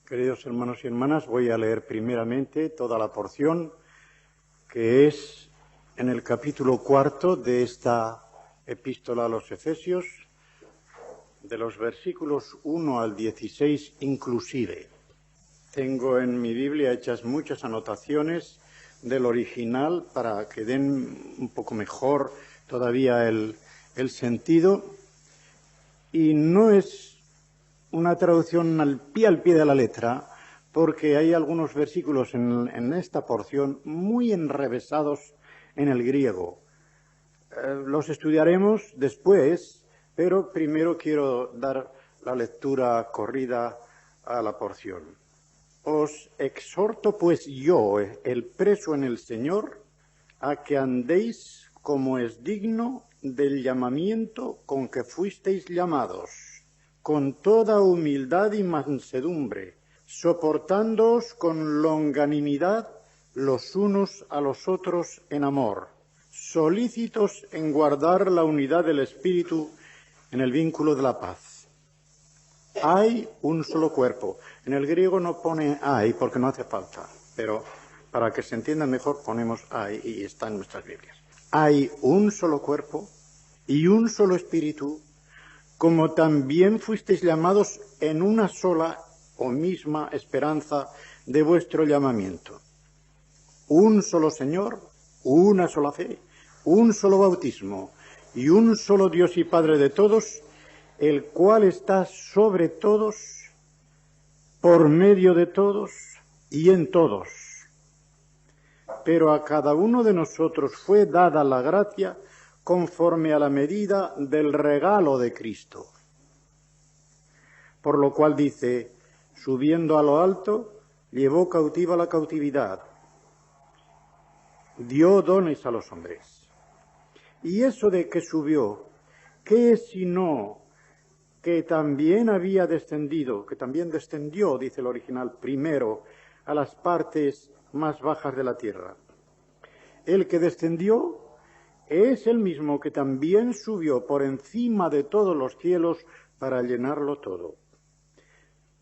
Queridos hermanos y hermanas, voy a leer primeramente toda la porción que es en el capítulo 4 de esta epístola a los Efesios, de los versículos 1 al 16 inclusive. Tengo en mi Biblia hechas muchas anotaciones del original para que den un poco mejor todavía el sentido, y no es una traducción al pie de la letra, porque hay algunos versículos en esta porción muy enrevesados en el griego. Los estudiaremos después, pero primero quiero dar la lectura corrida a la porción. Os exhorto pues yo, el preso en el Señor, a que andéis como es digno del llamamiento con que fuisteis llamados, con toda humildad y mansedumbre, soportándoos con longanimidad los unos a los otros en amor, solícitos en guardar la unidad del Espíritu en el vínculo de la paz. Hay un solo cuerpo. En el griego no pone hay porque no hace falta, pero para que se entienda mejor ponemos hay y está en nuestras Biblias. Hay un solo cuerpo y un solo Espíritu, como también fuisteis llamados en una sola o misma esperanza de vuestro llamamiento. Un solo Señor, una sola fe, un solo bautismo y un solo Dios y Padre de todos, el cual está sobre todos, por medio de todos y en todos. Pero a cada uno de nosotros fue dada la gracia conforme a la medida del regalo de Cristo. Por lo cual dice, subiendo a lo alto, llevó cautiva la cautividad, dio dones a los hombres. Y eso de que subió, ¿qué es sino que también había descendido, que también descendió, dice el original, primero a las partes más bajas de la tierra? El que descendió es el mismo que también subió por encima de todos los cielos para llenarlo todo.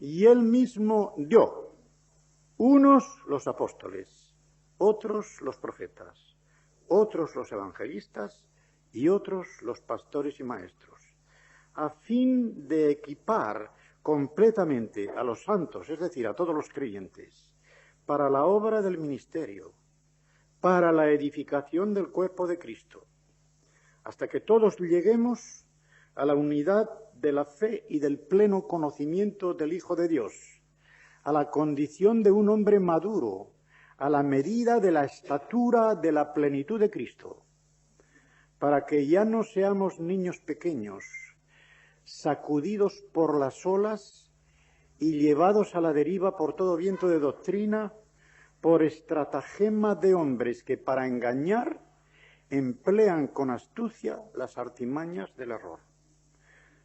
Y él mismo dio, unos los apóstoles, otros los profetas, otros los evangelistas y otros los pastores y maestros, a fin de equipar completamente a los santos, es decir, a todos los creyentes, para la obra del ministerio, para la edificación del cuerpo de Cristo, hasta que todos lleguemos a la unidad de la fe y del pleno conocimiento del Hijo de Dios, a la condición de un hombre maduro, a la medida de la estatura de la plenitud de Cristo, para que ya no seamos niños pequeños, sacudidos por las olas y llevados a la deriva por todo viento de doctrina, por estratagema de hombres que para engañar emplean con astucia las artimañas del error,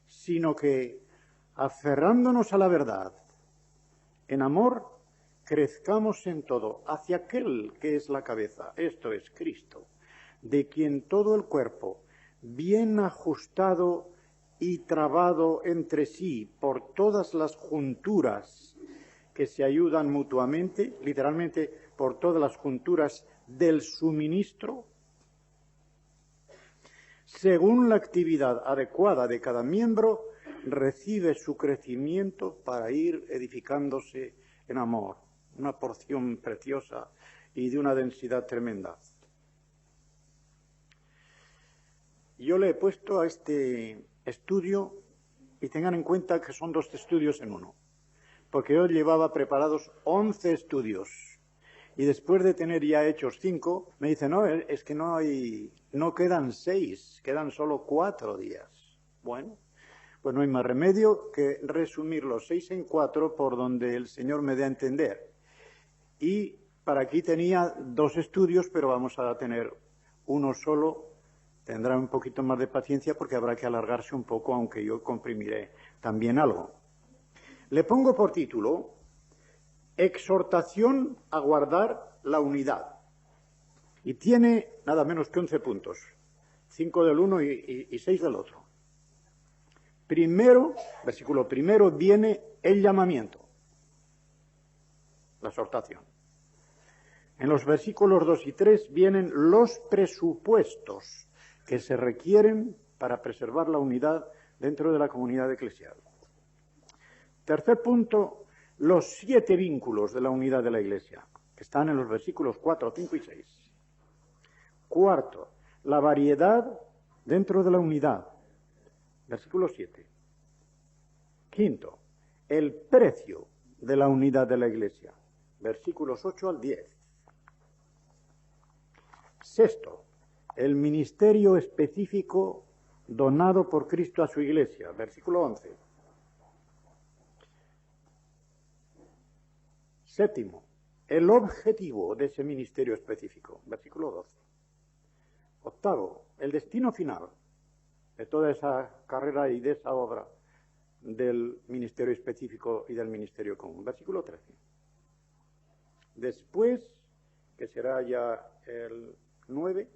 sino que, aferrándonos a la verdad, en amor, crezcamos en todo hacia aquel que es la cabeza, esto es Cristo, de quien todo el cuerpo, bien ajustado y trabado entre sí por todas las junturas que se ayudan mutuamente, literalmente por todas las junturas del suministro, según la actividad adecuada de cada miembro, recibe su crecimiento para ir edificándose en amor. Una porción preciosa y de una densidad tremenda. Yo le he puesto a este estudio, y tengan en cuenta que son 2 estudios en uno, porque yo llevaba preparados 11 estudios, y después de tener ya hechos 5, me dice, no, es que no quedan 6, quedan solo 4 días. Bueno, pues no hay más remedio que resumir los 6 en 4 por donde el Señor me dé a entender. Y para aquí tenía 2 estudios, pero vamos a tener uno solo. Tendrá un poquito más de paciencia porque habrá que alargarse un poco, aunque yo comprimiré también algo. Le pongo por título, exhortación a guardar la unidad. Y tiene nada menos que 11 puntos, 5 del uno y 6 del otro. Primero, versículo primero, viene el llamamiento. la exhortación. En los versículos 2 y 3 vienen los presupuestos que se requieren para preservar la unidad dentro de la comunidad eclesial. Tercer punto, los 7 vínculos de la unidad de la Iglesia, que están en los versículos 4, 5 y 6. Cuarto, la variedad dentro de la unidad, versículo 7. Quinto, el precio de la unidad de la Iglesia, versículos 8 al 10. Sexto, el ministerio específico donado por Cristo a su Iglesia, versículo 11. Séptimo, el objetivo de ese ministerio específico, versículo 12. Octavo, el destino final de toda esa carrera y de esa obra del ministerio específico y del ministerio común, versículo 13. Después, que será ya el 9,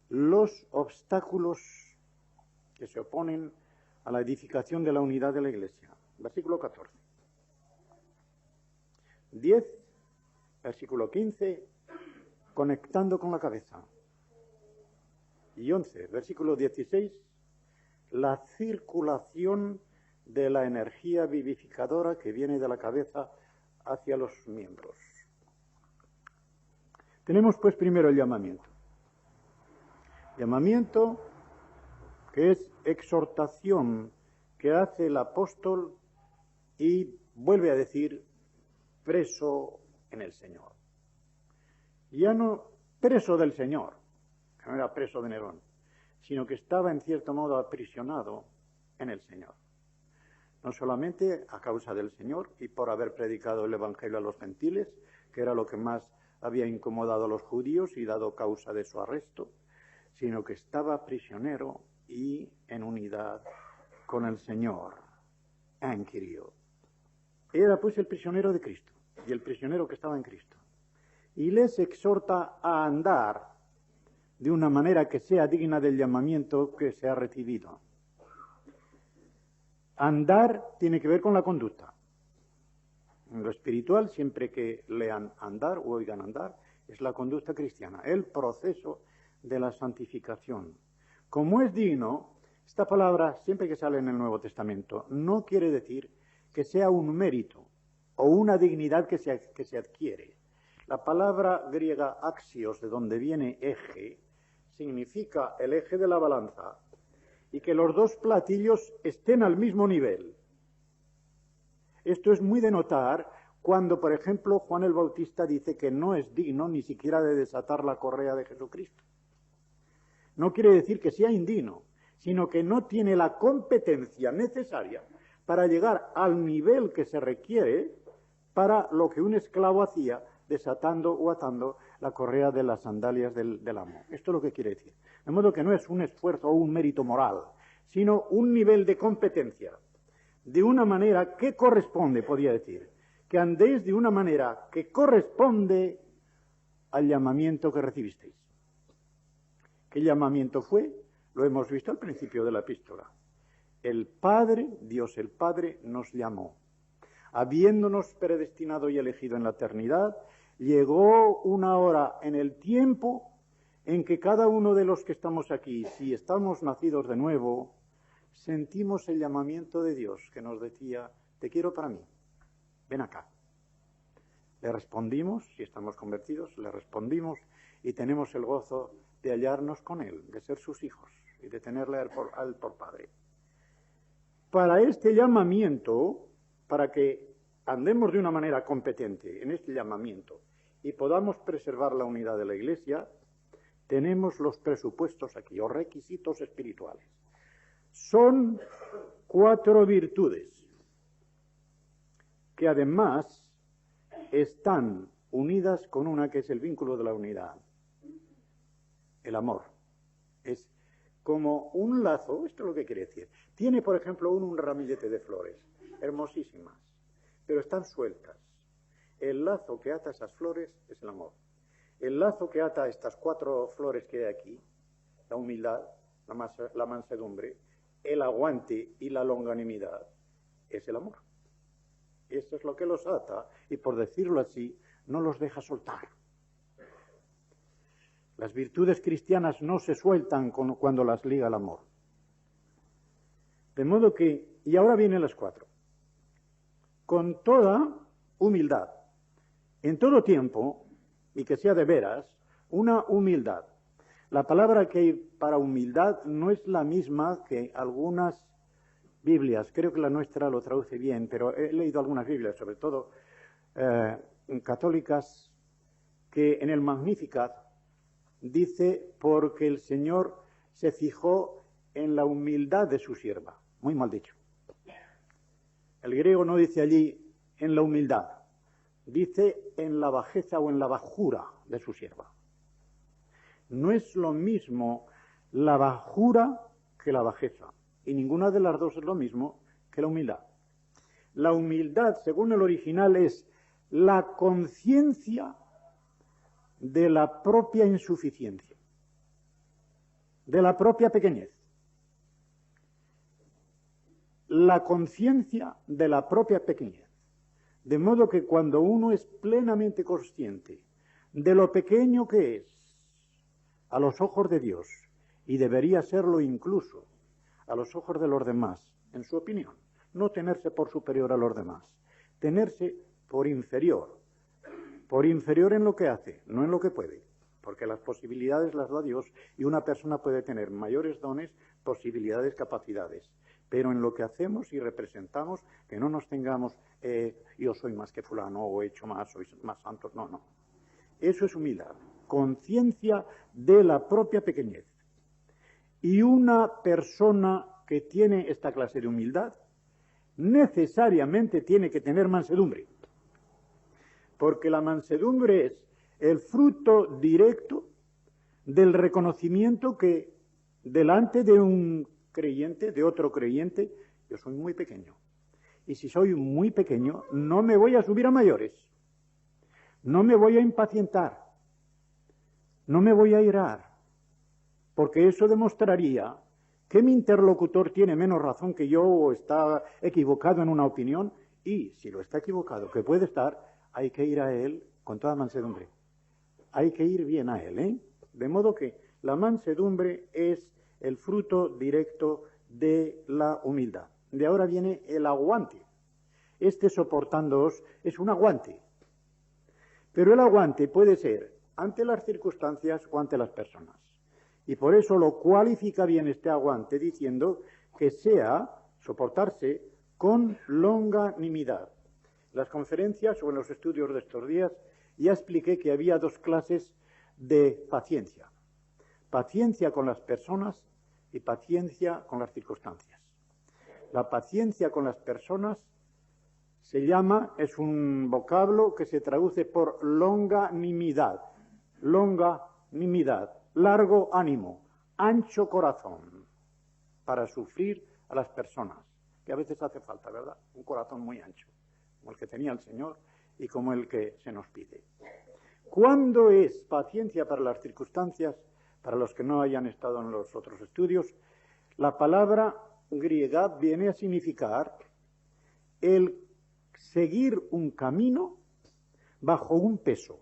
los obstáculos que se oponen a la edificación de la unidad de la Iglesia, versículo 14. 10, versículo 15, conectando con la cabeza. Y 11, versículo 16, la circulación de la energía vivificadora que viene de la cabeza hacia los miembros. Tenemos pues primero el llamamiento. Llamamiento que es exhortación que hace el apóstol y vuelve a decir preso en el Señor. Ya no preso del Señor, que no era preso de Nerón, sino que estaba en cierto modo aprisionado en el Señor. No solamente a causa del Señor y por haber predicado el Evangelio a los gentiles, que era lo que más había incomodado a los judíos y dado causa de su arresto, sino que estaba prisionero y en unidad con el Señor, en Kyrio. Era pues el prisionero de Cristo y el prisionero que estaba en Cristo. Y les exhorta a andar de una manera que sea digna del llamamiento que se ha recibido. Andar tiene que ver con la conducta. En lo espiritual, siempre que lean andar o oigan andar, es la conducta cristiana, el proceso de la santificación. Como es digno, esta palabra, siempre que sale en el Nuevo Testamento, no quiere decir que sea un mérito o una dignidad que se adquiere. La palabra griega axios, de donde viene eje, significa el eje de la balanza y que los dos platillos estén al mismo nivel. Esto es muy de notar cuando, por ejemplo, Juan el Bautista dice que no es digno ni siquiera de desatar la correa de Jesucristo. No quiere decir que sea indigno, sino que no tiene la competencia necesaria para llegar al nivel que se requiere para lo que un esclavo hacía desatando o atando la correa de las sandalias del amo. Esto es lo que quiere decir. De modo que no es un esfuerzo o un mérito moral, sino un nivel de competencia, de una manera que corresponde, podría decir, que andéis de una manera que corresponde al llamamiento que recibisteis. ¿Qué llamamiento fue? Lo hemos visto al principio de la epístola. El Padre, Dios el Padre, nos llamó. Habiéndonos predestinado y elegido en la eternidad, llegó una hora en el tiempo en que cada uno de los que estamos aquí, si estamos nacidos de nuevo, sentimos el llamamiento de Dios que nos decía, te quiero para mí, ven acá. Le respondimos, si estamos convertidos, le respondimos y tenemos el gozo de hallarnos con Él, de ser sus hijos y de tenerle a Él por Padre. Para este llamamiento, para que andemos de una manera competente en este llamamiento y podamos preservar la unidad de la Iglesia, tenemos los presupuestos aquí, o requisitos espirituales. Son 4 virtudes que además están unidas con una que es el vínculo de la unidad. El amor. Es como un lazo, esto es lo que quiere decir. Tiene, por ejemplo, un ramillete de flores, hermosísimas, pero están sueltas. El lazo que ata esas flores es el amor. El lazo que ata estas 4 flores que hay aquí, la humildad, la mansedumbre, el aguante y la longanimidad, es el amor. y eso es lo que los ata, y por decirlo así, no los deja soltar. Las virtudes cristianas no se sueltan cuando las liga el amor. De modo que, y ahora vienen las 4. Con toda humildad, en todo tiempo, y que sea de veras, una humildad. La palabra que hay para humildad no es la misma que algunas Biblias. Creo que la nuestra lo traduce bien, pero he leído algunas Biblias, sobre todo católicas, que en el Magnificat dice, porque el Señor se fijó en la humildad de su sierva. Muy mal dicho. El griego no dice allí en la humildad, dice en la bajeza o en la bajura de su sierva. No es lo mismo la bajura que la bajeza, y ninguna de las dos es lo mismo que la humildad. La humildad, según el original, es la conciencia de la propia insuficiencia, de la propia pequeñez. La conciencia de la propia pequeñez. De modo que cuando uno es plenamente consciente de lo pequeño que es a los ojos de Dios, y debería serlo incluso a los ojos de los demás, en su opinión, no tenerse por superior a los demás, tenerse por inferior en lo que hace, no en lo que puede, porque las posibilidades las da Dios y una persona puede tener mayores dones, posibilidades, capacidades, pero en lo que hacemos y representamos, que no nos tengamos, yo soy más que fulano, o he hecho más, soy más santo, no. Eso es humildad, conciencia de la propia pequeñez. Y una persona que tiene esta clase de humildad necesariamente tiene que tener mansedumbre, porque la mansedumbre es el fruto directo del reconocimiento que delante de un creyente, de otro creyente, yo soy muy pequeño. Y si soy muy pequeño, no me voy a subir a mayores, no me voy a impacientar, no me voy a irar, porque eso demostraría que mi interlocutor tiene menos razón que yo o está equivocado en una opinión, y si lo está equivocado, que puede estar, hay que ir a él con toda mansedumbre. Hay que ir bien a él, ¿eh? De modo que la mansedumbre es el fruto directo de la humildad. De ahora viene el aguante. Este soportándoos es un aguante. Pero el aguante puede ser ante las circunstancias o ante las personas. Y por eso lo cualifica bien este aguante diciendo que sea soportarse con longanimidad. En las conferencias o en los estudios de estos días ya expliqué que había 2 clases de paciencia. Paciencia con las personas y paciencia con las circunstancias. La paciencia con las personas es un vocablo que se traduce por longanimidad. Longanimidad, largo ánimo, ancho corazón, para sufrir a las personas, que a veces hace falta, ¿verdad? Un corazón muy ancho, como el que tenía el Señor y como el que se nos pide. ¿Cuándo es paciencia para las circunstancias? Para los que no hayan estado en los otros estudios, la palabra griega viene a significar el seguir un camino bajo un peso.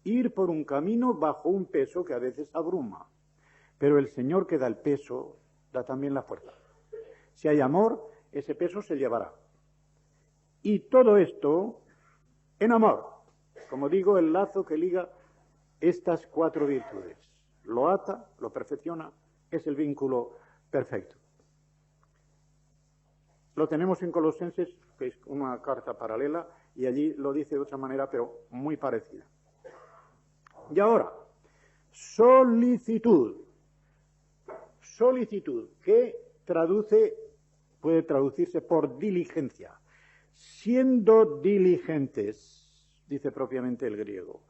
Ir por un camino bajo un peso que a veces abruma. Pero el Señor que da el peso, da también la fuerza. Si hay amor, ese peso se llevará. Y todo esto en amor. Como digo, el lazo que liga estas 4 virtudes. Lo ata, lo perfecciona, es el vínculo perfecto. Lo tenemos en Colosenses, que es una carta paralela, y allí lo dice de otra manera, pero muy parecida. Y ahora, solicitud. Solicitud, que puede traducirse por diligencia. Siendo diligentes, dice propiamente el griego,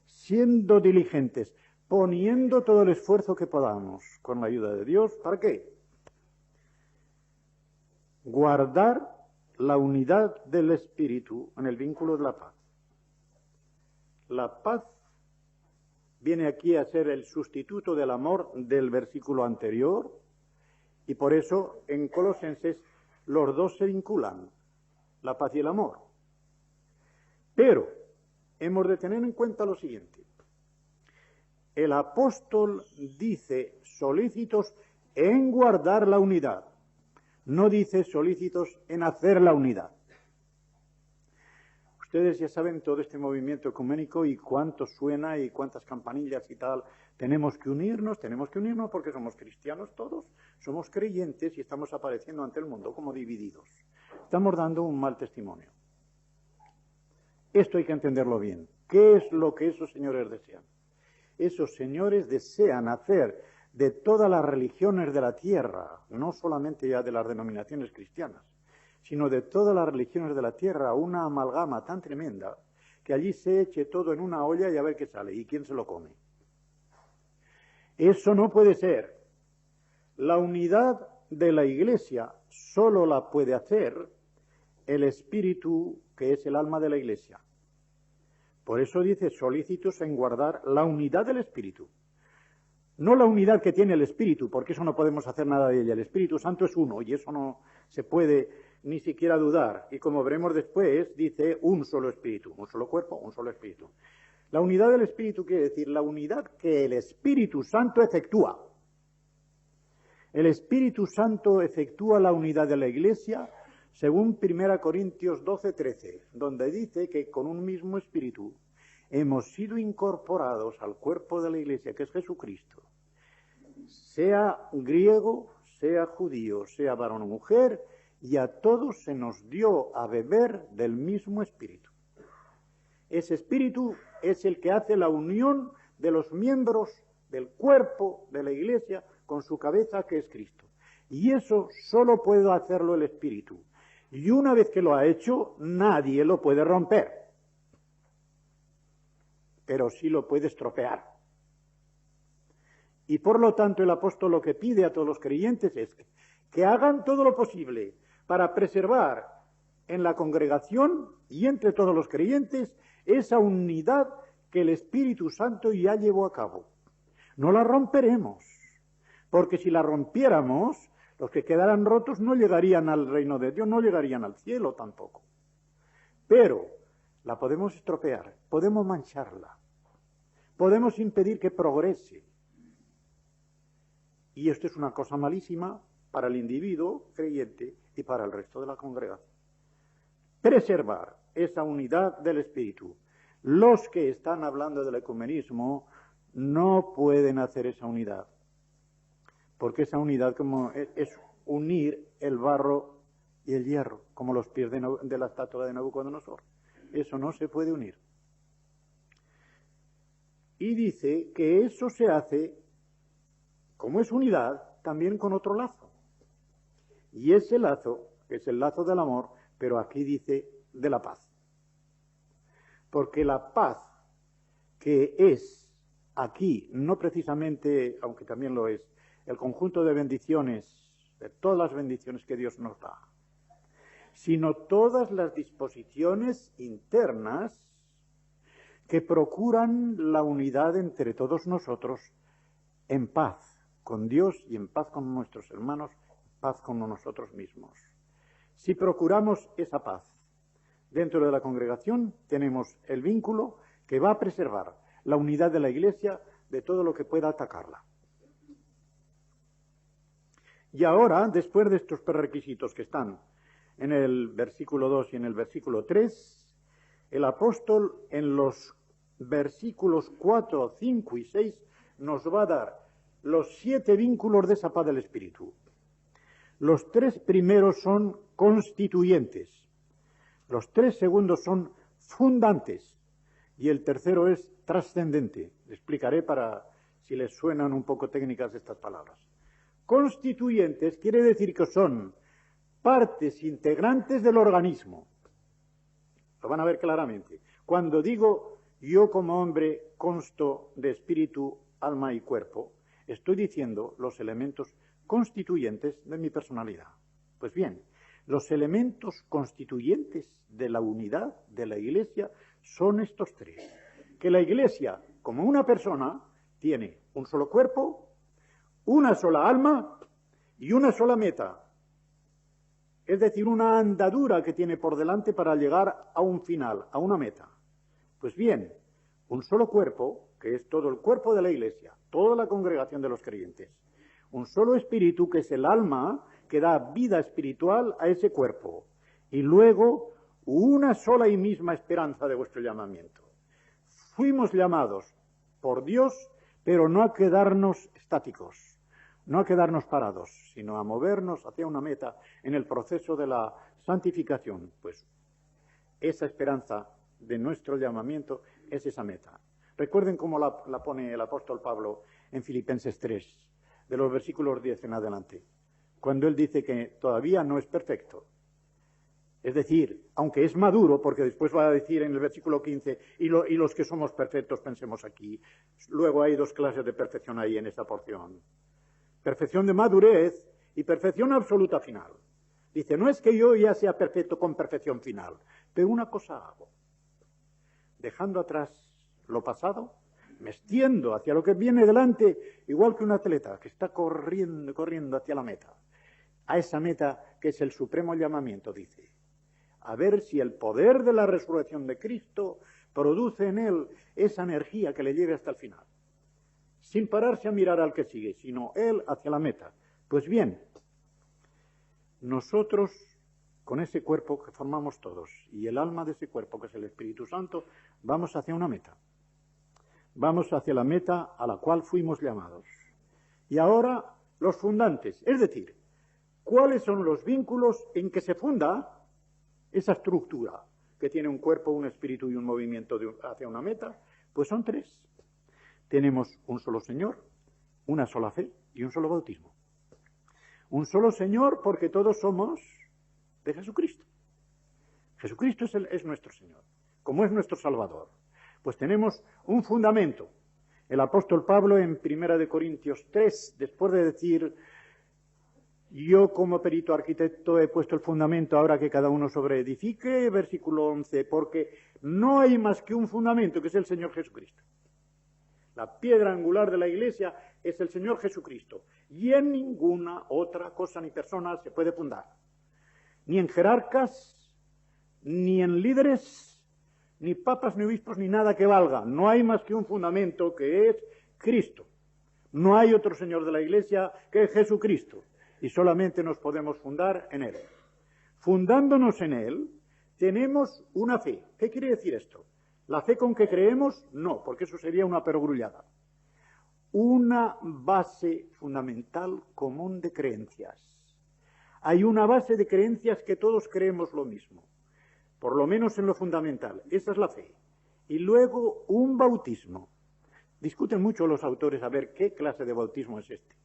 siendo diligentes, poniendo todo el esfuerzo que podamos con la ayuda de Dios, ¿para qué? Guardar la unidad del espíritu en el vínculo de la paz. La paz viene aquí a ser el sustituto del amor del versículo anterior, y por eso en Colosenses los dos se vinculan. la paz y el amor. Pero hemos de tener en cuenta lo siguiente. El apóstol dice solícitos en guardar la unidad, no dice solícitos en hacer la unidad. Ustedes ya saben todo este movimiento ecuménico y cuánto suena y cuántas campanillas y tal. Tenemos que unirnos porque somos cristianos todos, somos creyentes y estamos apareciendo ante el mundo como divididos. Estamos dando un mal testimonio. Esto hay que entenderlo bien. ¿Qué es lo que esos señores desean? Esos señores desean hacer de todas las religiones de la tierra, no solamente ya de las denominaciones cristianas, sino de todas las religiones de la tierra, una amalgama tan tremenda que allí se eche todo en una olla y a ver qué sale y quién se lo come. Eso no puede ser. La unidad de la Iglesia solo la puede hacer el Espíritu, que es el alma de la Iglesia. Por eso dice solícitos en guardar la unidad del Espíritu. No la unidad que tiene el Espíritu, porque eso no podemos hacer nada de ella. El Espíritu Santo es uno y eso no se puede ni siquiera dudar. Y como veremos después, dice un solo Espíritu, un solo cuerpo, un solo Espíritu. La unidad del Espíritu quiere decir la unidad que el Espíritu Santo efectúa. El Espíritu Santo efectúa la unidad de la Iglesia según 1 Corintios 12:13, donde dice que con un mismo Espíritu hemos sido incorporados al cuerpo de la Iglesia, que es Jesucristo. Sea griego, sea judío, sea varón o mujer, y a todos se nos dio a beber del mismo Espíritu. Ese Espíritu es el que hace la unión de los miembros del cuerpo de la Iglesia con su cabeza, que es Cristo. Y eso solo puede hacerlo el Espíritu. Y una vez que lo ha hecho, nadie lo puede romper. Pero sí lo puede estropear. Y por lo tanto el apóstol lo que pide a todos los creyentes es que hagan todo lo posible para preservar en la congregación y entre todos los creyentes esa unidad que el Espíritu Santo ya llevó a cabo. No la romperemos, porque si la rompiéramos, los que quedaran rotos no llegarían al reino de Dios, no llegarían al cielo tampoco. Pero la podemos estropear, podemos mancharla, podemos impedir que progrese. Y esto es una cosa malísima para el individuo creyente y para el resto de la congregación. Preservar esa unidad del Espíritu. Los que están hablando del ecumenismo no pueden hacer esa unidad, porque esa unidad como es unir el barro y el hierro, como los pies de la estatua de Nabucodonosor. Eso no se puede unir. Y dice que eso se hace, como es unidad, también con otro lazo. Y ese lazo es el lazo del amor, pero aquí dice de la paz. Porque la paz, que es aquí, no precisamente, aunque también lo es, el conjunto de bendiciones, de todas las bendiciones que Dios nos da, sino todas las disposiciones internas que procuran la unidad entre todos nosotros en paz con Dios y en paz con nuestros hermanos, en paz con nosotros mismos. Si procuramos esa paz dentro de la congregación, tenemos el vínculo que va a preservar la unidad de la Iglesia de todo lo que pueda atacarla. Y ahora, después de estos prerequisitos que están en el versículo 2 y en el versículo 3, el apóstol en los versículos 4, 5 y 6 nos va a dar los 7 vínculos de esa paz del Espíritu. Los 3 primeros son constituyentes, los 3 segundos son fundantes y el tercero es trascendente. Le explicaré para si les suenan un poco técnicas estas palabras. Constituyentes quiere decir que son partes integrantes del organismo. Lo van a ver claramente. Cuando digo yo como hombre consto de espíritu, alma y cuerpo, estoy diciendo los elementos constituyentes de mi personalidad. Pues bien, los elementos constituyentes de la unidad de la Iglesia son estos 3. Que la Iglesia, como una persona, tiene un solo cuerpo, una sola alma y una sola meta. Es decir, una andadura que tiene por delante para llegar a un final, a una meta. Pues bien, un solo cuerpo, que es todo el cuerpo de la Iglesia, toda la congregación de los creyentes, un solo espíritu, que es el alma, que da vida espiritual a ese cuerpo, y luego una sola y misma esperanza de vuestro llamamiento. Fuimos llamados por Dios, pero no a quedarnos estáticos, no a quedarnos parados, sino a movernos hacia una meta en el proceso de la santificación. Pues esa esperanza de nuestro llamamiento es esa meta. Recuerden cómo la pone el apóstol Pablo en Filipenses 3, de los versículos 10 en adelante, cuando él dice que todavía no es perfecto. Es decir, aunque es maduro, porque después va a decir en el versículo 15, y los que somos perfectos pensemos aquí. Luego hay dos clases de perfección ahí en esa porción. Perfección de madurez y perfección absoluta final. Dice, no es que yo ya sea perfecto con perfección final, pero una cosa hago. Dejando atrás lo pasado, me extiendo hacia lo que viene delante, igual que un atleta que está corriendo hacia la meta. A esa meta que es el supremo llamamiento, dice. A ver si el poder de la resurrección de Cristo produce en él esa energía que le lleve hasta el final. Sin pararse a mirar al que sigue, sino él hacia la meta. Pues bien, nosotros, con ese cuerpo que formamos todos, y el alma de ese cuerpo, que es el Espíritu Santo, vamos hacia una meta. Vamos hacia la meta a la cual fuimos llamados. Y ahora, los fundantes, es decir, ¿cuáles son los vínculos en que se funda esa estructura que tiene un cuerpo, un espíritu y un movimiento hacia una meta? Pues son tres. Tenemos un solo Señor, una sola fe y un solo bautismo. Un solo Señor porque todos somos de Jesucristo. Jesucristo es nuestro Señor, como es nuestro Salvador. Pues tenemos un fundamento. El apóstol Pablo en 1 Corintios 3, después de decir, yo como perito arquitecto he puesto el fundamento, ahora que cada uno sobreedifique, versículo 11, porque no hay más que un fundamento, que es el Señor Jesucristo. La piedra angular de la Iglesia es el Señor Jesucristo, y en ninguna otra cosa ni persona se puede fundar. Ni en jerarcas, ni en líderes, ni papas, ni obispos, ni nada que valga. No hay más que un fundamento, que es Cristo. No hay otro Señor de la Iglesia que es Jesucristo. Y solamente nos podemos fundar en Él. Fundándonos en Él, tenemos una fe. ¿Qué quiere decir esto? ¿La fe con que creemos? No, porque eso sería una perogrullada. Una base fundamental común de creencias. Hay una base de creencias que todos creemos lo mismo, por lo menos en lo fundamental. Esa es la fe. Y luego un bautismo. Discuten mucho los autores a ver qué clase de bautismo es este.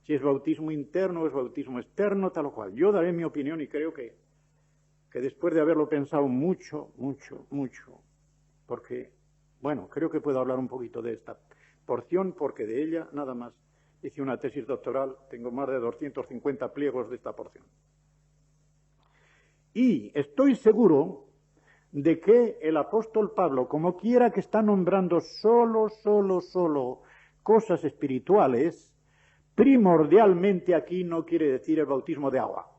Si es bautismo interno o es bautismo externo, tal o cual. Yo daré mi opinión y creo que después de haberlo pensado mucho, porque, bueno, creo que puedo hablar un poquito de esta porción, porque de ella nada más hice una tesis doctoral, tengo más de 250 pliegos de esta porción. Y estoy seguro de que el apóstol Pablo, como quiera que está nombrando solo cosas espirituales, primordialmente aquí no quiere decir el bautismo de agua.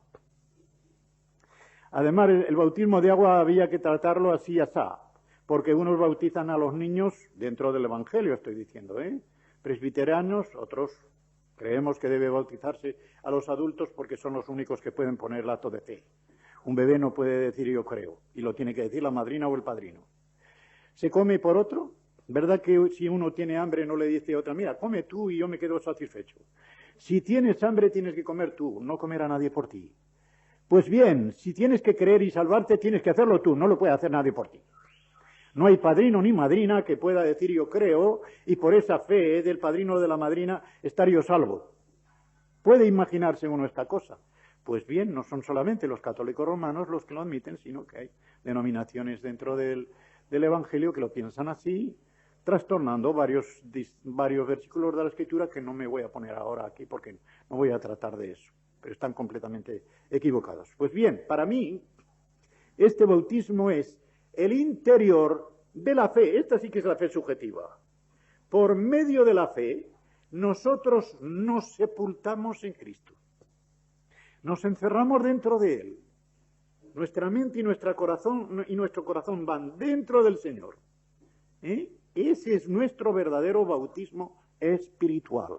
Además, el bautismo de agua había que tratarlo así asá, porque unos bautizan a los niños dentro del Evangelio, estoy diciendo, presbiterianos, otros creemos que debe bautizarse a los adultos porque son los únicos que pueden poner el acto de fe. Un bebé no puede decir yo creo, y lo tiene que decir la madrina o el padrino. ¿Se come por otro? ¿Verdad que si uno tiene hambre no le dice a otra, mira, come tú y yo me quedo satisfecho? Si tienes hambre tienes que comer tú, no comer a nadie por ti. Pues bien, si tienes que creer y salvarte tienes que hacerlo tú, no lo puede hacer nadie por ti. No hay padrino ni madrina que pueda decir yo creo y por esa fe del padrino o de la madrina estar yo salvo. ¿Puede imaginarse uno esta cosa? Pues bien, no son solamente los católicos romanos los que lo admiten, sino que hay denominaciones dentro del Evangelio que lo piensan así, trastornando varios versículos de la Escritura que no me voy a poner ahora aquí porque no voy a tratar de eso, pero están completamente equivocados. Pues bien, para mí, este bautismo es el interior de la fe. Esta sí que es la fe subjetiva. Por medio de la fe, nosotros nos sepultamos en Cristo. Nos encerramos dentro de Él. Nuestra mente y nuestro corazón van dentro del Señor. Ese es nuestro verdadero bautismo espiritual.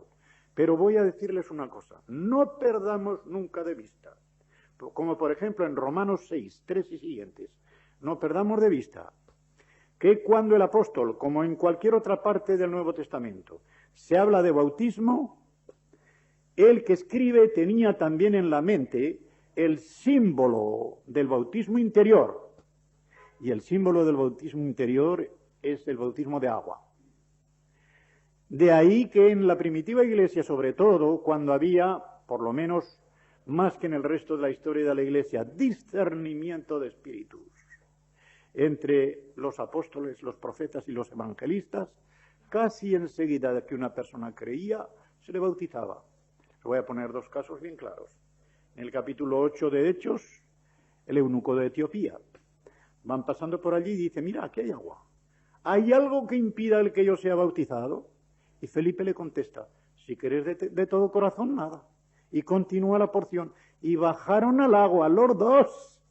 Pero voy a decirles una cosa, no perdamos nunca de vista, como por ejemplo en Romanos 6, 3 y siguientes, no perdamos de vista que cuando el apóstol, como en cualquier otra parte del Nuevo Testamento, se habla de bautismo, el que escribe tenía también en la mente el símbolo del bautismo interior. Y el símbolo del bautismo interior es el bautismo de agua. De ahí que en la primitiva iglesia, sobre todo, cuando había, por lo menos más que en el resto de la historia de la iglesia, discernimiento de espíritus entre los apóstoles, los profetas y los evangelistas, casi enseguida de que una persona creía, se le bautizaba. Les voy a poner dos casos bien claros. En el capítulo 8 de Hechos, el eunuco de Etiopía. Van pasando por allí y dice, mira, aquí hay agua. ¿Hay algo que impida el que yo sea bautizado? Y Felipe le contesta, si querés de todo corazón, nada. Y continúa la porción. Y bajaron al agua los dos,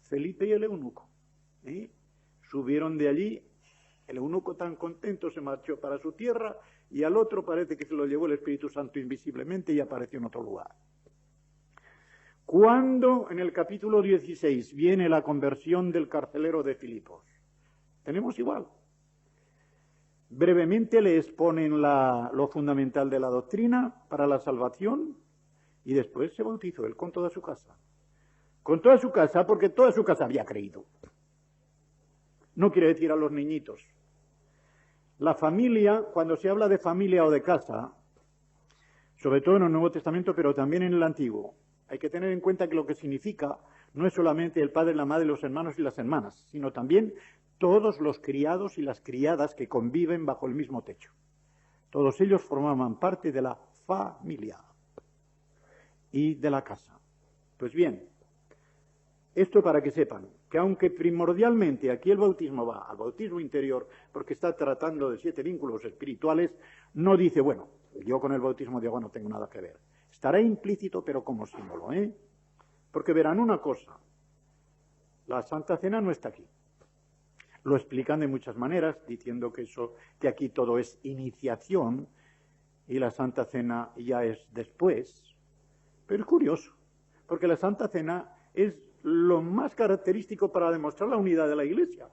Felipe y el eunuco. Subieron de allí, el eunuco tan contento se marchó para su tierra y al otro parece que se lo llevó el Espíritu Santo invisiblemente y apareció en otro lugar. Cuando en el capítulo 16 viene la conversión del carcelero de Filipos, tenemos igual. Brevemente le exponen lo fundamental de la doctrina para la salvación y después se bautizó él con toda su casa. Con toda su casa, porque toda su casa había creído. No quiere decir a los niñitos. La familia, cuando se habla de familia o de casa, sobre todo en el Nuevo Testamento, pero también en el Antiguo, hay que tener en cuenta que lo que significa no es solamente el padre, la madre, los hermanos y las hermanas, sino también todos los criados y las criadas que conviven bajo el mismo techo. Todos ellos formaban parte de la familia y de la casa. Pues bien, esto para que sepan que aunque primordialmente aquí el bautismo va al bautismo interior, porque está tratando de 7 vínculos espirituales, no dice, bueno, yo con el bautismo de agua no tengo nada que ver. Estará implícito, pero como símbolo, Porque verán una cosa, la Santa Cena no está aquí. Lo explican de muchas maneras, diciendo que aquí todo es iniciación y la Santa Cena ya es después. Pero es curioso, porque la Santa Cena es lo más característico para demostrar la unidad de la Iglesia.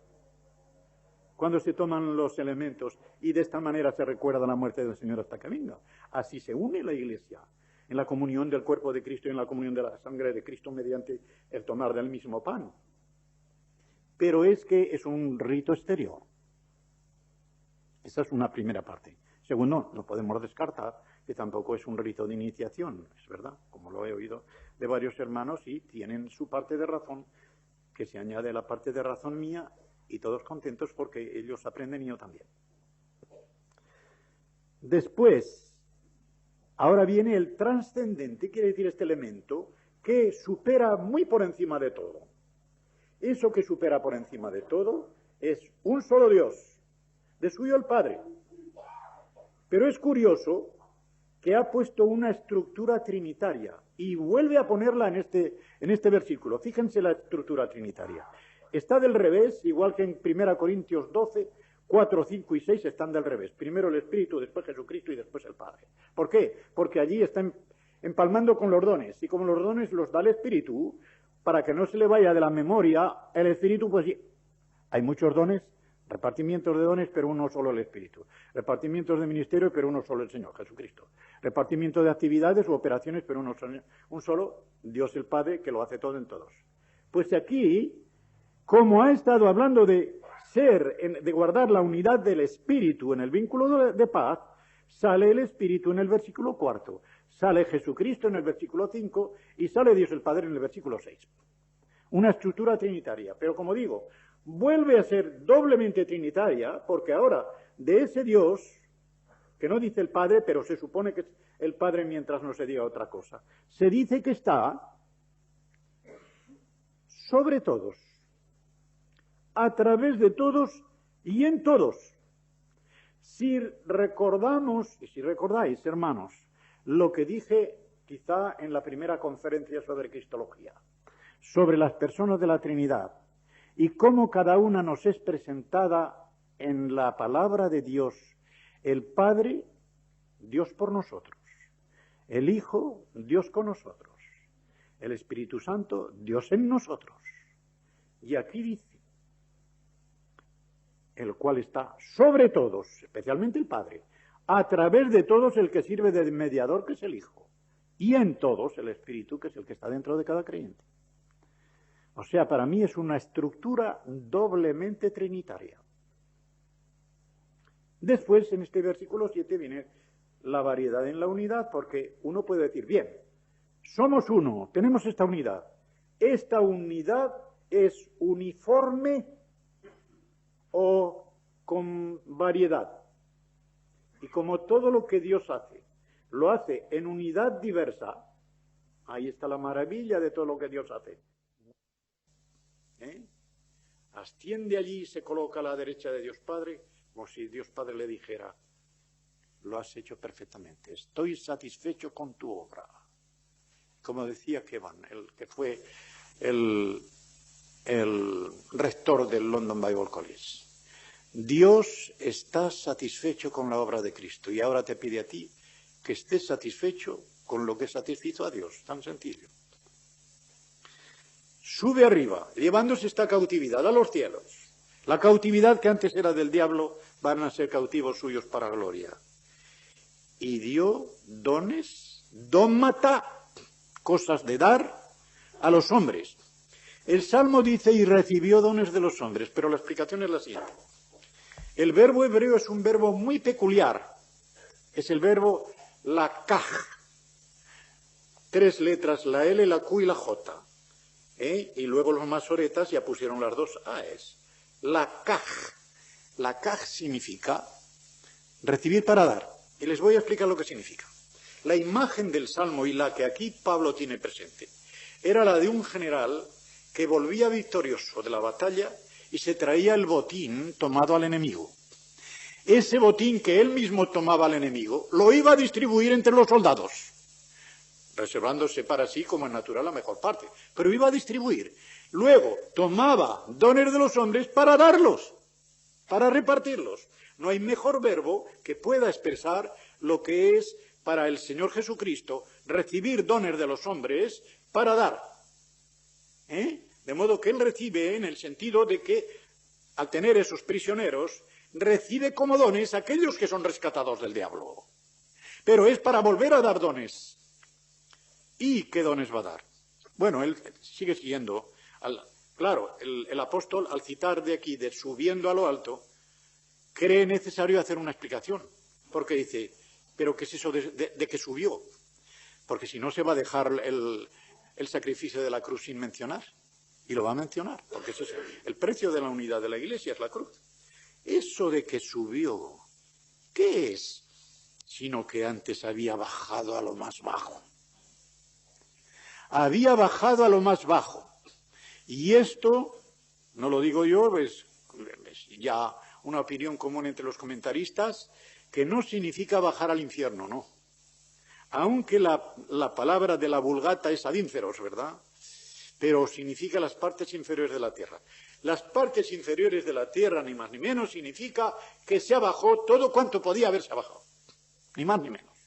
Cuando se toman los elementos y de esta manera se recuerda la muerte del Señor hasta que venga. Así se une la Iglesia en la comunión del cuerpo de Cristo y en la comunión de la sangre de Cristo mediante el tomar del mismo pan. Pero es que es un rito exterior. Esa es una primera parte. Segundo, no podemos descartar que tampoco es un rito de iniciación, es verdad, como lo he oído de varios hermanos y tienen su parte de razón, que se añade a la parte de razón mía y todos contentos porque ellos aprenden y yo también. Después, ahora viene el trascendente, quiere decir este elemento que supera muy por encima de todo. Eso que supera por encima de todo es un solo Dios, de suyo el Padre. Pero es curioso que ha puesto una estructura trinitaria y vuelve a ponerla en este versículo. Fíjense la estructura trinitaria. Está del revés, igual que en 1 Corintios 12, 4, 5 y 6 están del revés. Primero el Espíritu, después Jesucristo y después el Padre. ¿Por qué? Porque allí están empalmando con los dones. Y como los dones los da el Espíritu, para que no se le vaya de la memoria, el Espíritu, pues hay muchos dones, repartimientos de dones, pero uno solo el Espíritu. Repartimientos de ministerio, pero uno solo el Señor, Jesucristo. Repartimiento de actividades u operaciones, pero un solo Dios el Padre, que lo hace todo en todos. Pues aquí, como ha estado hablando de de guardar la unidad del Espíritu en el vínculo de paz, sale el Espíritu en el versículo 4, sale Jesucristo en el versículo 5 y sale Dios el Padre en el versículo 6. Una estructura trinitaria, pero como digo, vuelve a ser doblemente trinitaria porque ahora de ese Dios, que no dice el Padre, pero se supone que es el Padre mientras no se diga otra cosa, se dice que está sobre todos, a través de todos y en todos. Si recordamos, y si recordáis, hermanos, lo que dije quizá en la primera conferencia sobre Cristología, sobre las personas de la Trinidad y cómo cada una nos es presentada en la palabra de Dios, el Padre, Dios por nosotros, el Hijo, Dios con nosotros, el Espíritu Santo, Dios en nosotros. Y aquí dice, el cual está sobre todos, especialmente el Padre, a través de todos el que sirve de mediador, que es el Hijo, y en todos el Espíritu, que es el que está dentro de cada creyente. O sea, para mí es una estructura doblemente trinitaria. Después, en este versículo 7, viene la variedad en la unidad, porque uno puede decir, bien, somos uno, tenemos esta unidad. ¿Esta unidad es uniforme o con variedad? Y como todo lo que Dios hace, lo hace en unidad diversa, ahí está la maravilla de todo lo que Dios hace. Asciende allí y se coloca a la derecha de Dios Padre, como si Dios Padre le dijera, lo has hecho perfectamente, estoy satisfecho con tu obra. Como decía Kevan, el que fue el rector del London Bible College. Dios está satisfecho con la obra de Cristo y ahora te pide a ti que estés satisfecho con lo que satisfizo a Dios. Tan sencillo. Sube arriba, llevándose esta cautividad a los cielos. La cautividad que antes era del diablo van a ser cautivos suyos para gloria. Y dio dones, dómata, cosas de dar a los hombres. El Salmo dice, y recibió dones de los hombres, pero la explicación es la siguiente. El verbo hebreo es un verbo muy peculiar. Es el verbo lakaj. 3 letras, la L, la Q y la J. Y luego los masoretas ya pusieron las 2 AES. Lakaj. Lakaj significa recibir para dar. Y les voy a explicar lo que significa. La imagen del Salmo y la que aquí Pablo tiene presente era la de un general que volvía victorioso de la batalla y se traía el botín tomado al enemigo. Ese botín que él mismo tomaba al enemigo lo iba a distribuir entre los soldados, reservándose para sí, como es natural, la mejor parte, pero iba a distribuir. Luego tomaba dones de los hombres para darlos, para repartirlos. No hay mejor verbo que pueda expresar lo que es para el Señor Jesucristo recibir dones de los hombres para dar. De modo que él recibe en el sentido de que, al tener esos prisioneros, recibe como dones aquellos que son rescatados del diablo. Pero es para volver a dar dones. ¿Y qué dones va a dar? Bueno, él sigue siguiendo. Claro, el apóstol, al citar de aquí, de subiendo a lo alto, cree necesario hacer una explicación. Porque dice, ¿pero qué es eso de que subió? Porque si no se va a dejar el sacrificio de la cruz sin mencionar. Y lo va a mencionar, porque ese es el precio de la unidad de la Iglesia, es la cruz. Eso de que subió, ¿qué es? Sino que antes había bajado a lo más bajo. Había bajado a lo más bajo. Y esto, no lo digo yo, es ya una opinión común entre los comentaristas, que no significa bajar al infierno, no. Aunque la palabra de la Vulgata es ad ínferos, ¿verdad? Pero significa las partes inferiores de la tierra. Las partes inferiores de la tierra, ni más ni menos, significa que se abajó todo cuanto podía haberse abajado. Ni más ni menos.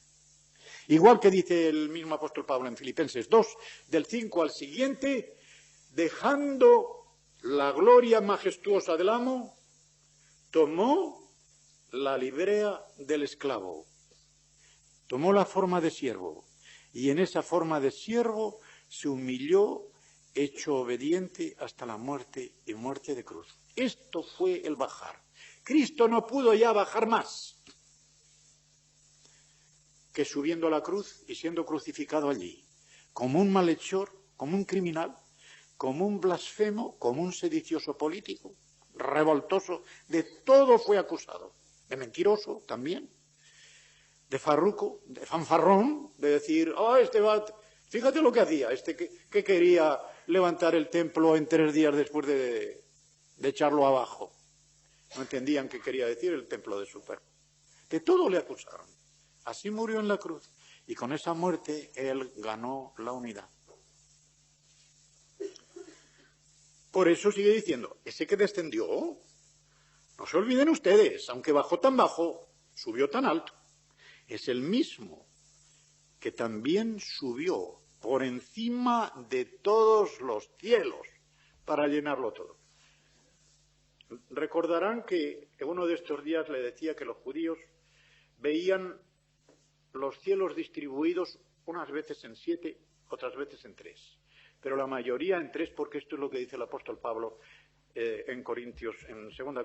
Igual que dice el mismo apóstol Pablo en Filipenses 2, del 5 al siguiente, dejando la gloria majestuosa del amo, tomó la librea del esclavo. Tomó la forma de siervo. Y en esa forma de siervo se humilló, hecho obediente hasta la muerte y muerte de cruz. Esto fue el bajar. Cristo no pudo ya bajar más que subiendo a la cruz y siendo crucificado allí, como un malhechor, como un criminal, como un blasfemo, como un sedicioso político, revoltoso, de todo fue acusado, de mentiroso también, de farruco, de fanfarrón, de decir, fíjate lo que hacía, que quería levantar el templo en 3 días después de echarlo abajo. No entendían qué quería decir el templo de su cuerpo. De todo le acusaron. Así murió en la cruz. Y con esa muerte Él ganó la unidad. Por eso sigue diciendo, ese que descendió, no se olviden ustedes, aunque bajó tan bajo, subió tan alto. Es el mismo que también subió por encima de todos los cielos para llenarlo todo. Recordarán que uno de estos días le decía que los judíos veían los cielos distribuidos unas veces en 7, otras veces en 3. Pero la mayoría en 3, porque esto es lo que dice el apóstol Pablo en 2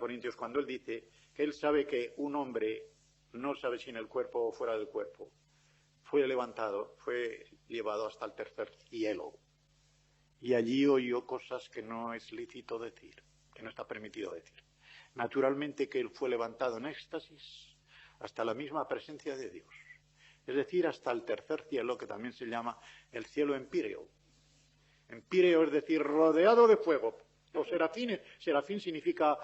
Corintios, cuando él dice que él sabe que un hombre no sabe si en el cuerpo o fuera del cuerpo. Fue levantado, fue llevado hasta el tercer cielo. Y allí oyó cosas que no es lícito decir, que no está permitido decir. Naturalmente que él fue levantado en éxtasis hasta la misma presencia de Dios. Es decir, hasta el tercer cielo, que también se llama el cielo empíreo. Empíreo es decir, rodeado de fuego. Los serafines, serafín significa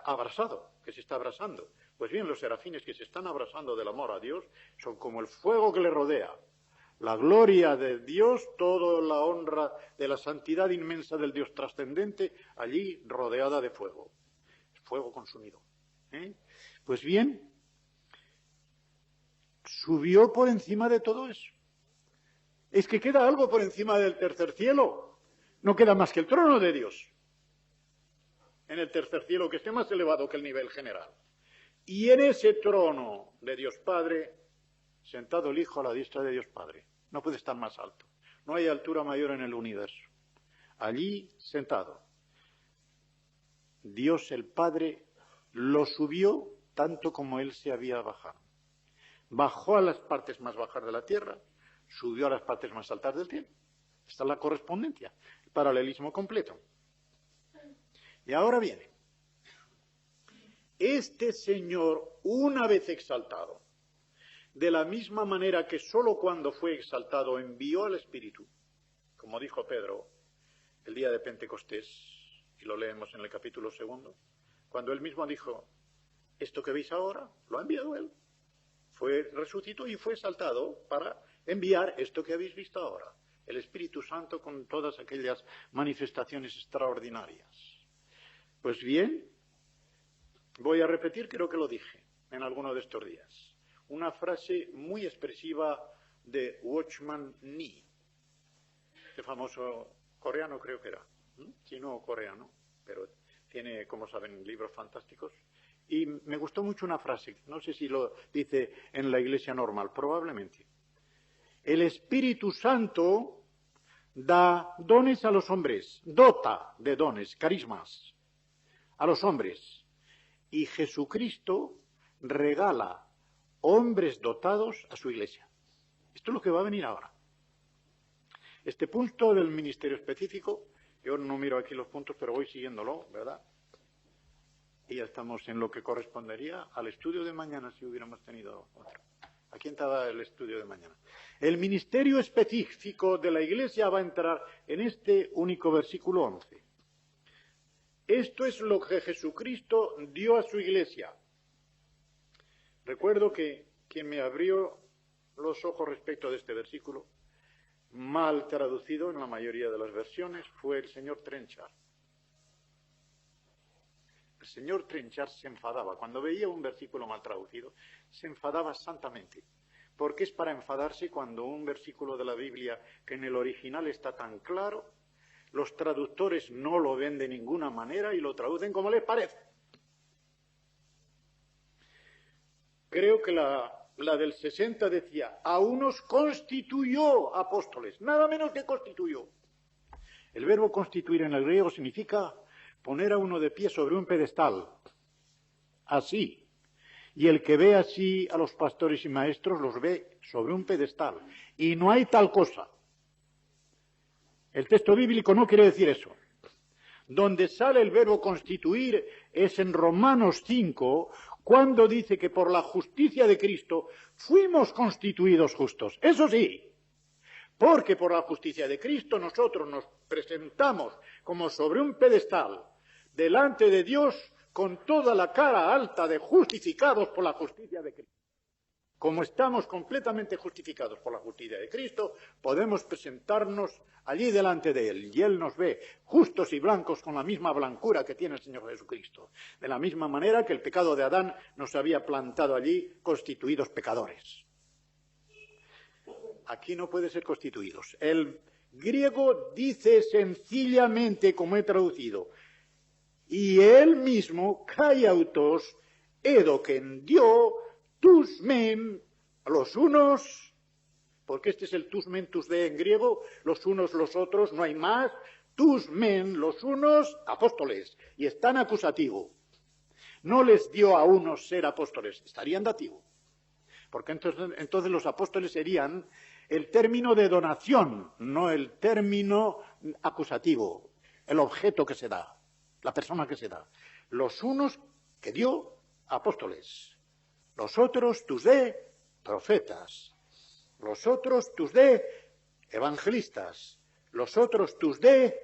abrasado, que se está abrasando. Pues bien, los serafines que se están abrasando del amor a Dios son como el fuego que le rodea. La gloria de Dios, toda la honra de la santidad inmensa del Dios trascendente, allí rodeada de fuego. Fuego consumido. Pues bien, subió por encima de todo eso. Es que queda algo por encima del tercer cielo. No queda más que el trono de Dios. En el tercer cielo, que esté más elevado que el nivel general. Y en ese trono de Dios Padre, sentado el Hijo a la diestra de Dios Padre. No puede estar más alto. No hay altura mayor en el universo. Allí, sentado. Dios el Padre lo subió tanto como Él se había bajado. Bajó a las partes más bajas de la tierra, subió a las partes más altas del cielo. Esta es la correspondencia, el paralelismo completo. Y ahora viene. Este Señor, una vez exaltado, de la misma manera que sólo cuando fue exaltado envió al Espíritu, como dijo Pedro el día de Pentecostés, y lo leemos en el capítulo 2, cuando él mismo dijo, esto que veis ahora, lo ha enviado él. Resucitó y fue exaltado para enviar esto que habéis visto ahora, el Espíritu Santo con todas aquellas manifestaciones extraordinarias. Pues bien, voy a repetir, creo que lo dije en alguno de estos días, una frase muy expresiva de Watchman Nee, este famoso coreano creo que era, chino o coreano, pero tiene, como saben, libros fantásticos. Y me gustó mucho una frase, no sé si lo dice en la Iglesia normal, probablemente. El Espíritu Santo da dones a los hombres, dota de dones, carismas, a los hombres. Y Jesucristo regala hombres dotados a su Iglesia. Esto es lo que va a venir ahora. Este punto del ministerio específico, yo no miro aquí los puntos, pero voy siguiéndolo, ¿verdad? Y ya estamos en lo que correspondería al estudio de mañana si hubiéramos tenido otro. ¿A quién estaba el estudio de mañana? El ministerio específico de la Iglesia va a entrar en este único versículo 11. Esto es lo que Jesucristo dio a su Iglesia. Recuerdo que quien me abrió los ojos respecto de este versículo, mal traducido en la mayoría de las versiones, fue el señor Trenchard. El señor Trenchard se enfadaba. Cuando veía un versículo mal traducido, se enfadaba santamente. Porque es para enfadarse cuando un versículo de la Biblia que en el original está tan claro, los traductores no lo ven de ninguna manera y lo traducen como les parece. Creo que la del 60 decía, a unos constituyó apóstoles, nada menos que constituyó. El verbo constituir en el griego significa poner a uno de pie sobre un pedestal, así. Y el que ve así a los pastores y maestros los ve sobre un pedestal. Y no hay tal cosa. El texto bíblico no quiere decir eso. Donde sale el verbo constituir es en Romanos 5, cuando dice que por la justicia de Cristo fuimos constituidos justos. Eso sí, porque por la justicia de Cristo nosotros nos presentamos como sobre un pedestal delante de Dios con toda la cara alta de justificados por la justicia de Cristo. Como estamos completamente justificados por la justicia de Cristo, podemos presentarnos allí delante de Él, y Él nos ve justos y blancos con la misma blancura que tiene el Señor Jesucristo. De la misma manera que el pecado de Adán nos había plantado allí constituidos pecadores. Aquí no puede ser constituidos. El griego dice sencillamente, como he traducido, y Él mismo, kai autos, edoken dio, tus men, los unos, porque este es el tus men, tus de en griego, los unos, los otros, no hay más, tus men, los unos, apóstoles, y está en acusativo. No les dio a unos ser apóstoles, estaría en dativo, porque entonces los apóstoles serían el término de donación, no el término acusativo, el objeto que se da, la persona que se da. Los unos que dio apóstoles. Los otros tus de profetas, los otros tus de evangelistas, los otros tus de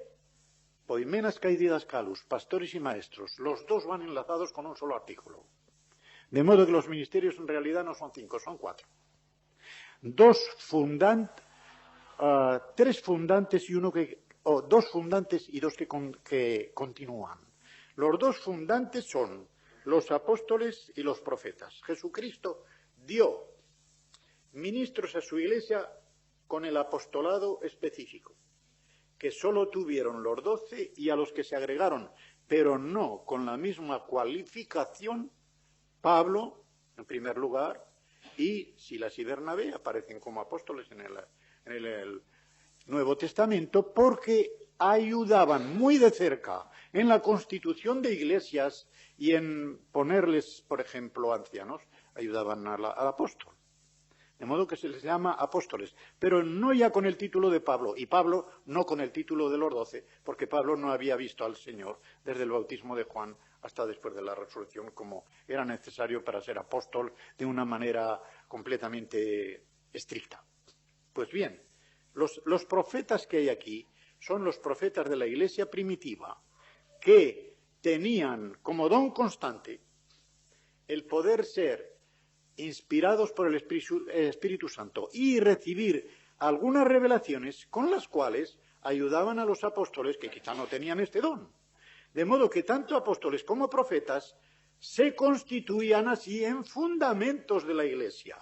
poimenas caididas calus, pastores y maestros. Los dos van enlazados con un solo artículo. De modo que los ministerios en realidad no son 5, son 4. Tres fundantes y dos fundantes y dos que continúan. Los dos fundantes son los apóstoles y los profetas. Jesucristo dio ministros a su iglesia con el apostolado específico, que solo tuvieron los 12 y a los que se agregaron, pero no con la misma cualificación, Pablo, en primer lugar, y Silas y Bernabé aparecen como apóstoles en el Nuevo Testamento, porque ayudaban muy de cerca en la constitución de iglesias y en ponerles, por ejemplo, ancianos, ayudaban al apóstol. De modo que se les llama apóstoles, pero no ya con el título de Pablo, y Pablo no con el título de los 12, porque Pablo no había visto al Señor desde el bautismo de Juan hasta después de la resurrección, como era necesario para ser apóstol de una manera completamente estricta. Pues bien, los profetas que hay aquí son los profetas de la iglesia primitiva, que tenían como don constante el poder ser inspirados por el Espíritu Santo y recibir algunas revelaciones con las cuales ayudaban a los apóstoles que quizá no tenían este don. De modo que tanto apóstoles como profetas se constituían así en fundamentos de la iglesia.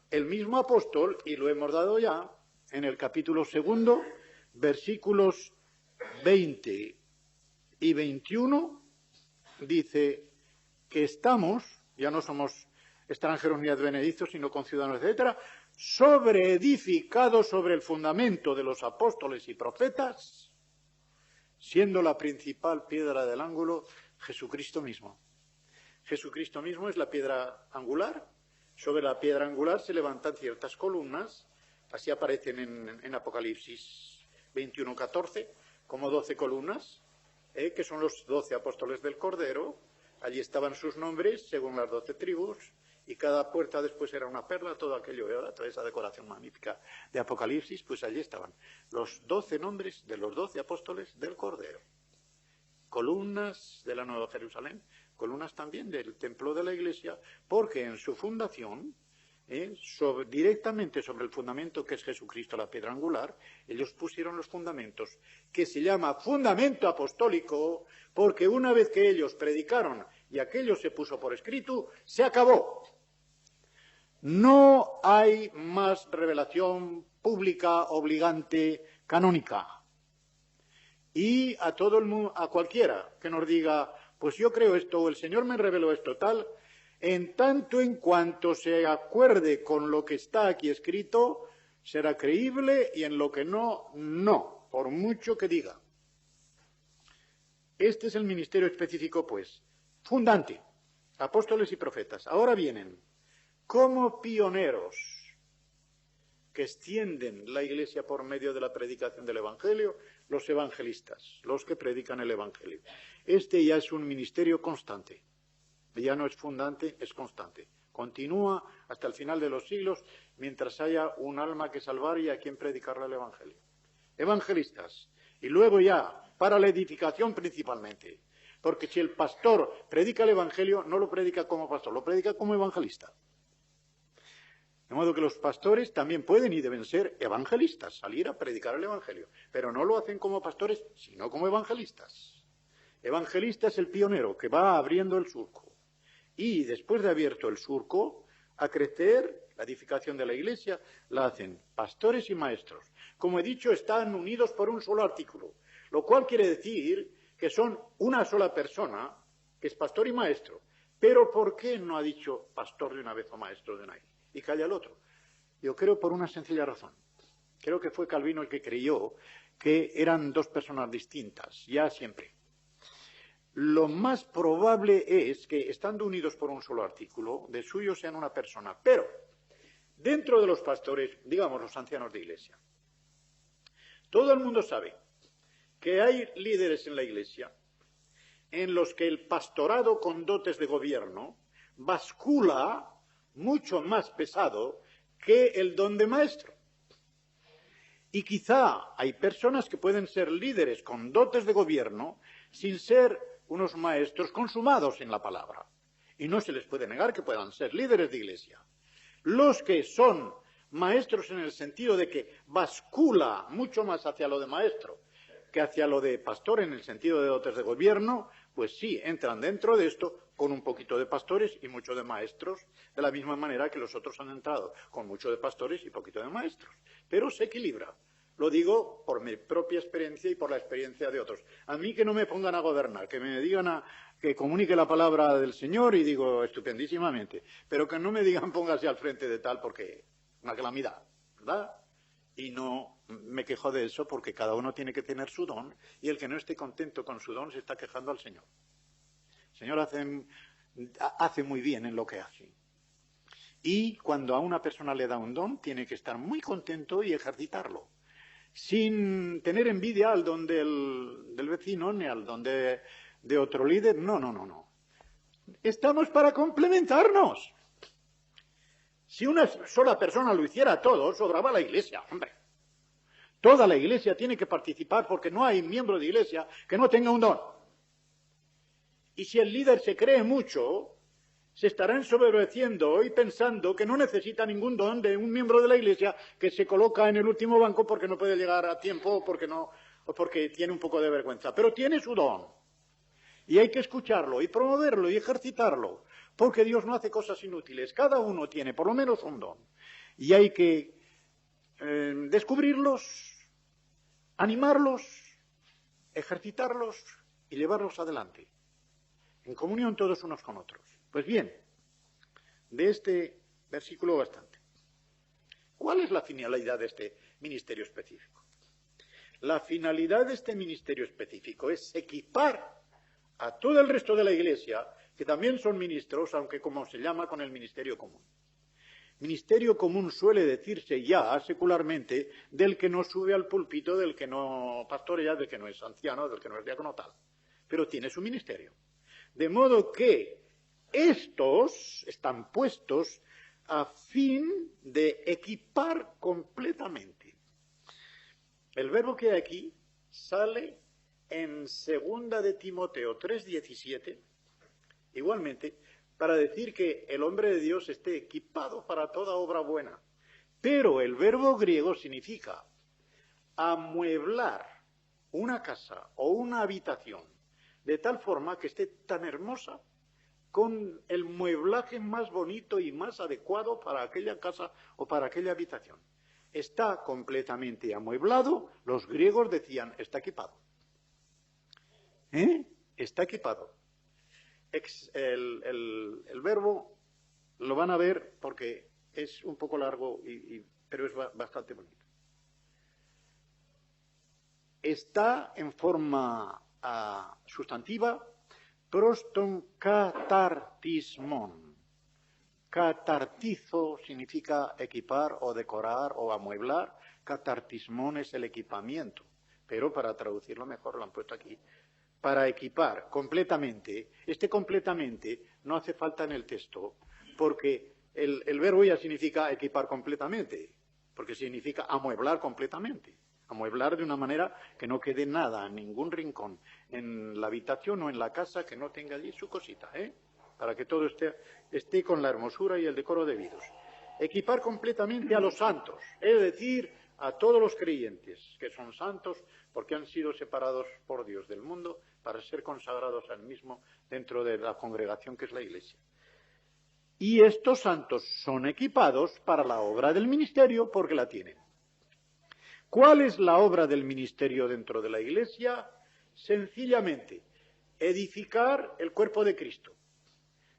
El mismo apóstol, y lo hemos dado ya, en el capítulo 2, versículos 20 y 21, dice que estamos, ya no somos extranjeros ni advenedizos, sino conciudadanos, etcétera, sobreedificados sobre el fundamento de los apóstoles y profetas, siendo la principal piedra del ángulo Jesucristo mismo. Jesucristo mismo es la piedra angular. Sobre la piedra angular se levantan ciertas columnas, así aparecen en Apocalipsis 21:14, como 12 columnas, que son los 12 apóstoles del Cordero. Allí estaban sus nombres según las 12 tribus, y cada puerta después era una perla, todo aquello, toda esa decoración magnífica de Apocalipsis, pues allí estaban los 12 nombres de los 12 apóstoles del Cordero. Columnas de la Nueva Jerusalén, columnas también del templo de la iglesia, porque en su fundación, directamente sobre el fundamento que es Jesucristo, la piedra angular, ellos pusieron los fundamentos, que se llama fundamento apostólico, porque una vez que ellos predicaron y aquello se puso por escrito, se acabó. No hay más revelación pública, obligante, canónica. Y a todo el mundo, a cualquiera que nos diga, pues yo creo esto, o el Señor me reveló esto, tal, en tanto en cuanto se acuerde con lo que está aquí escrito, será creíble, y en lo que no, no, por mucho que diga. Este es el ministerio específico, pues, fundante, apóstoles y profetas. Ahora vienen, como pioneros que extienden la Iglesia por medio de la predicación del Evangelio, los evangelistas, los que predican el Evangelio. Este ya es un ministerio constante. Ya no es fundante, es constante. Continúa hasta el final de los siglos, mientras haya un alma que salvar y a quien predicarle el Evangelio. Evangelistas. Y luego ya, para la edificación principalmente. Porque si el pastor predica el Evangelio, no lo predica como pastor, lo predica como evangelista. De modo que los pastores también pueden y deben ser evangelistas, salir a predicar el Evangelio, pero no lo hacen como pastores, sino como evangelistas. Evangelista es el pionero que va abriendo el surco. Y después de abierto el surco, a crecer, la edificación de la iglesia la hacen pastores y maestros. Como he dicho, están unidos por un solo artículo, lo cual quiere decir que son una sola persona, que es pastor y maestro. Pero ¿por qué no ha dicho pastor de una vez o maestro de una vez? Y calla el otro. Yo creo por una sencilla razón. Creo que fue Calvino el que creyó que eran dos personas distintas, ya siempre. Lo más probable es que, estando unidos por un solo artículo, de suyo sean una persona. Pero, dentro de los pastores, digamos los ancianos de iglesia, todo el mundo sabe que hay líderes en la iglesia en los que el pastorado con dotes de gobierno bascula mucho más pesado que el don de maestro. Y quizá hay personas que pueden ser líderes con dotes de gobierno sin ser unos maestros consumados en la palabra. Y no se les puede negar que puedan ser líderes de iglesia. Los que son maestros en el sentido de que bascula mucho más hacia lo de maestro que hacia lo de pastor en el sentido de dotes de gobierno, pues sí, entran dentro de esto con un poquito de pastores y mucho de maestros, de la misma manera que los otros han entrado, con mucho de pastores y poquito de maestros. Pero se equilibra. Lo digo por mi propia experiencia y por la experiencia de otros. A mí que no me pongan a gobernar, que me digan que comunique la palabra del Señor y digo estupendísimamente, pero que no me digan póngase al frente de tal porque una calamidad, ¿verdad? Y no me quejo de eso porque cada uno tiene que tener su don y el que no esté contento con su don se está quejando al Señor. El Señor hace muy bien en lo que hace. Y cuando a una persona le da un don, tiene que estar muy contento y ejercitarlo, sin tener envidia al don del vecino ni al don de otro líder. No. Estamos para complementarnos. Si una sola persona lo hiciera todo, sobraba la iglesia, hombre. Toda la iglesia tiene que participar porque no hay miembro de iglesia que no tenga un don. Y si el líder se cree mucho, se estará ensoberbeciendo y pensando que no necesita ningún don de un miembro de la iglesia que se coloca en el último banco porque no puede llegar a tiempo o porque tiene un poco de vergüenza. Pero tiene su don. Y hay que escucharlo y promoverlo y ejercitarlo. Porque Dios no hace cosas inútiles. Cada uno tiene por lo menos un don. Y hay que descubrirlos, animarlos, ejercitarlos y llevarlos adelante. En comunión todos unos con otros. Pues bien, de este versículo bastante. ¿Cuál es la finalidad de este ministerio específico? La finalidad de este ministerio específico es equipar a todo el resto de la iglesia, que también son ministros, aunque como se llama con el ministerio común. Ministerio común suele decirse ya secularmente del que no sube al púlpito, del que no pastorea, del que no es anciano, del que no es diácono tal. Pero tiene su ministerio. De modo que estos están puestos a fin de equipar completamente. El verbo que hay aquí sale en 2 de Timoteo 3:17, igualmente, para decir que el hombre de Dios esté equipado para toda obra buena. Pero el verbo griego significa amueblar una casa o una habitación de tal forma que esté tan hermosa con el mueblaje más bonito y más adecuado para aquella casa o para aquella habitación. Está completamente amueblado, los griegos decían, está equipado. Está equipado. El verbo lo van a ver porque es un poco largo, pero es bastante bonito. Está en forma sustantiva, proston katartismon. Catartizo significa equipar o decorar o amueblar. Catartismon es el equipamiento. Pero para traducirlo mejor lo han puesto aquí. Para equipar completamente. Este completamente no hace falta en el texto porque el verbo ya significa equipar completamente. Porque significa amueblar completamente. Amueblar de una manera que no quede nada, en ningún rincón, en la habitación o en la casa que no tenga allí su cosita, para que todo esté con la hermosura y el decoro debidos. equipar completamente a los santos, es decir, a todos los creyentes, que son santos porque han sido separados por Dios del mundo para ser consagrados al mismo dentro de la congregación que es la Iglesia. Y estos santos son equipados para la obra del ministerio porque la tienen. ¿Cuál es la obra del ministerio dentro de la Iglesia? Sencillamente, edificar el cuerpo de Cristo.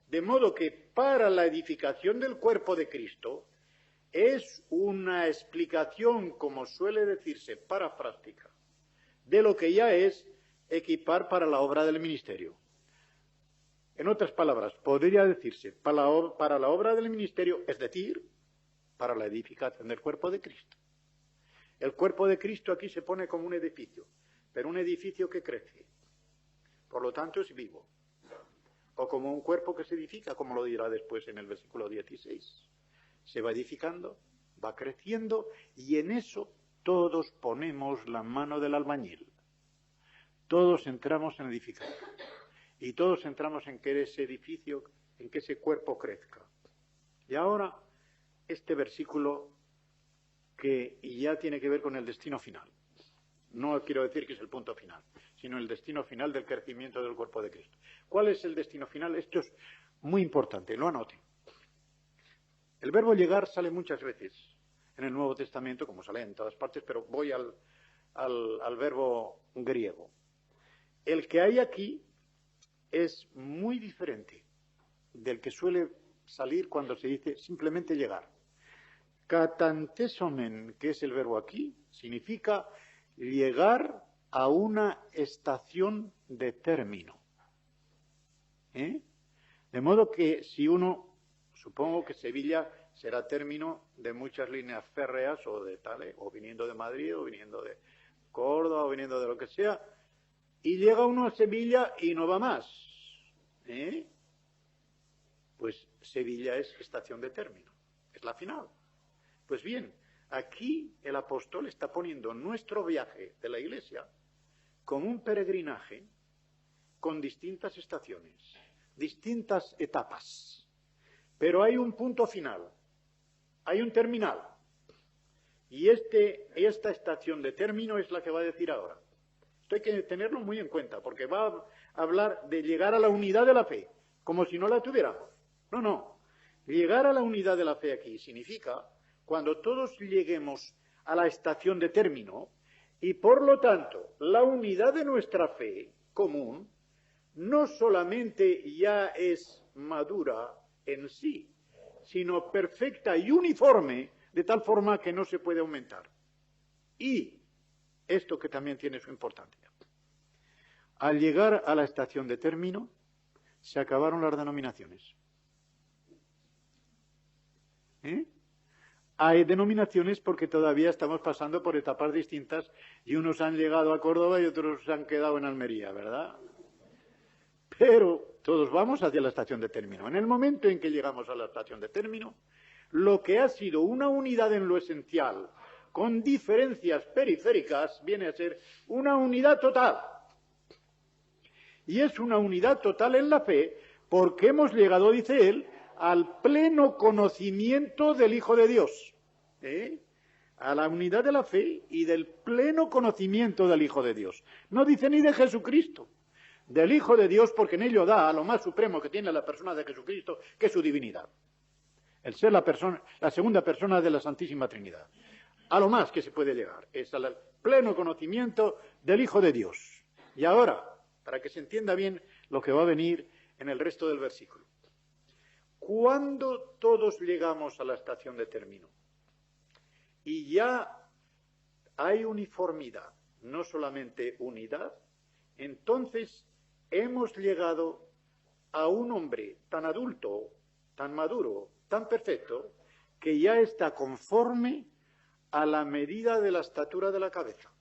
De modo que para la edificación del cuerpo de Cristo es una explicación, como suele decirse, parafrástica, de lo que ya es equipar para la obra del ministerio. En otras palabras, podría decirse, para la obra del ministerio, es decir, para la edificación del cuerpo de Cristo. El cuerpo de Cristo aquí se pone como un edificio, pero un edificio que crece. Por lo tanto, es vivo. O como un cuerpo que se edifica, como lo dirá después en el versículo 16. Se va edificando, va creciendo, y en eso todos ponemos la mano del albañil. Todos entramos en edificar. Y todos entramos en que ese edificio, en que ese cuerpo crezca. Y ahora, este versículo que ya tiene que ver con el destino final. No quiero decir que es el punto final, sino el destino final del crecimiento del cuerpo de Cristo. ¿Cuál es el destino final? Esto es muy importante, lo anote. El verbo llegar sale muchas veces en el Nuevo Testamento, como sale en todas partes, pero voy al verbo griego. El que hay aquí es muy diferente del que suele salir cuando se dice simplemente llegar. Katantesomen, que es el verbo aquí, significa llegar a una estación de término. De modo que si uno, supongo que Sevilla será término de muchas líneas férreas o de tales, o viniendo de Madrid, o viniendo de Córdoba, o viniendo de lo que sea, y llega uno a Sevilla y no va más. Pues Sevilla es estación de término, es la final. Pues bien, aquí el apóstol está poniendo nuestro viaje de la Iglesia como un peregrinaje con distintas estaciones, distintas etapas. Pero hay un punto final, hay un terminal. Y esta estación de término es la que va a decir ahora. Esto hay que tenerlo muy en cuenta, porque va a hablar de llegar a la unidad de la fe, como si no la tuviéramos. No. Llegar a la unidad de la fe aquí significa cuando todos lleguemos a la estación de término y, por lo tanto, la unidad de nuestra fe común no solamente ya es madura en sí, sino perfecta y uniforme, de tal forma que no se puede aumentar. Y esto que también tiene su importancia. Al llegar a la estación de término, se acabaron las denominaciones. Hay denominaciones porque todavía estamos pasando por etapas distintas y unos han llegado a Córdoba y otros se han quedado en Almería, ¿verdad? Pero todos vamos hacia la estación de término. En el momento en que llegamos a la estación de término, lo que ha sido una unidad en lo esencial, con diferencias periféricas, viene a ser una unidad total. Y es una unidad total en la fe porque hemos llegado, dice él, al pleno conocimiento del Hijo de Dios. A la unidad de la fe y del pleno conocimiento del Hijo de Dios. No dice ni de Jesucristo, del Hijo de Dios, porque en ello da a lo más supremo que tiene la persona de Jesucristo, que es su divinidad. El ser la segunda persona de la Santísima Trinidad. A lo más que se puede llegar es al pleno conocimiento del Hijo de Dios. Y ahora, para que se entienda bien lo que va a venir en el resto del versículo. Cuando todos llegamos a la estación de término y ya hay uniformidad, no solamente unidad, entonces hemos llegado a un hombre tan adulto, tan maduro, tan perfecto, que ya está conforme a la medida de la estatura de la cabeza,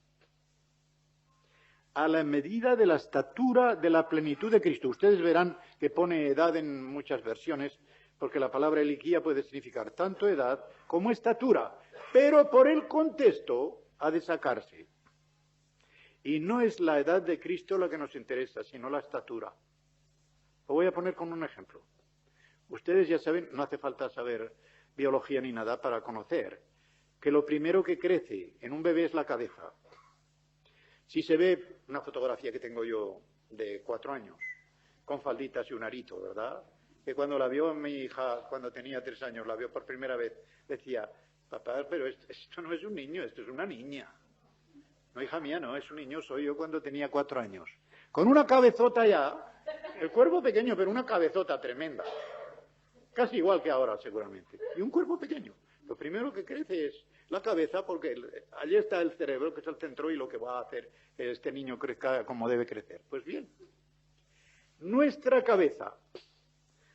a la medida de la estatura de la plenitud de Cristo. Ustedes verán que pone edad en muchas versiones, porque la palabra eliquía puede significar tanto edad como estatura, pero por el contexto ha de sacarse. Y no es la edad de Cristo la que nos interesa, sino la estatura. Lo voy a poner con un ejemplo. Ustedes ya saben, no hace falta saber biología ni nada para conocer que lo primero que crece en un bebé es la cabeza. Si se ve una fotografía que tengo yo de 4 años, con falditas y un arito, ¿verdad? Que cuando la vio mi hija, cuando tenía 3 años, la vio por primera vez, decía, papá, pero esto no es un niño, esto es una niña. No, hija mía, no, es un niño, soy yo cuando tenía 4 años. Con una cabezota ya, el cuerpo pequeño, pero una cabezota tremenda. Casi igual que ahora, seguramente. Y un cuerpo pequeño. Lo primero que crece es la cabeza, porque allí está el cerebro, que es el centro, y lo que va a hacer que este niño crezca como debe crecer. Pues bien, nuestra cabeza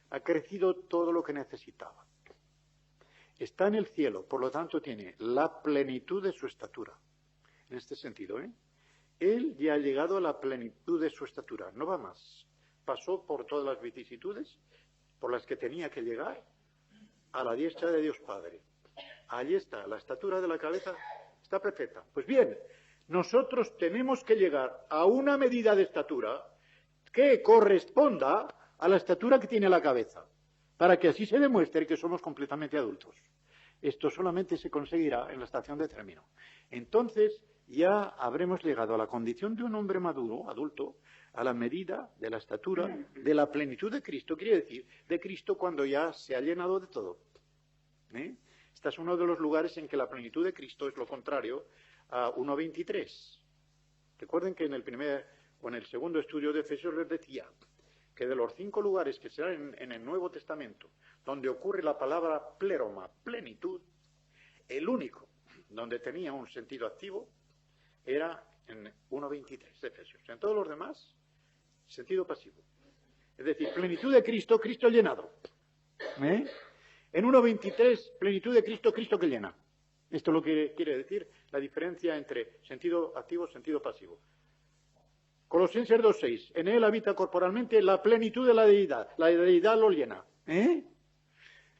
ha crecido todo lo que necesitaba. Está en el cielo, por lo tanto tiene la plenitud de su estatura. En este sentido, Él ya ha llegado a la plenitud de su estatura, no va más. Pasó por todas las vicisitudes por las que tenía que llegar a la diestra de Dios Padre. Allí está, la estatura de la cabeza está perfecta. Pues bien, nosotros tenemos que llegar a una medida de estatura que corresponda a la estatura que tiene la cabeza, para que así se demuestre que somos completamente adultos. Esto solamente se conseguirá en la estación de término. Entonces ya habremos llegado a la condición de un hombre maduro, adulto, a la medida de la estatura de la plenitud de Cristo, quiere decir, de Cristo cuando ya se ha llenado de todo. Este es uno de los lugares en que la plenitud de Cristo es lo contrario a 1.23. Recuerden que en el segundo estudio de Efesios les decía que de los 5 lugares que serán en el Nuevo Testamento, donde ocurre la palabra pleroma, plenitud, el único donde tenía un sentido activo era en 1.23 de Efesios. En todos los demás, sentido pasivo. Es decir, plenitud de Cristo, Cristo llenado. En 1.23, plenitud de Cristo, Cristo que llena. Esto es lo que quiere decir la diferencia entre sentido activo y sentido pasivo. Colosenses 2.6, en él habita corporalmente la plenitud de la deidad. La deidad lo llena.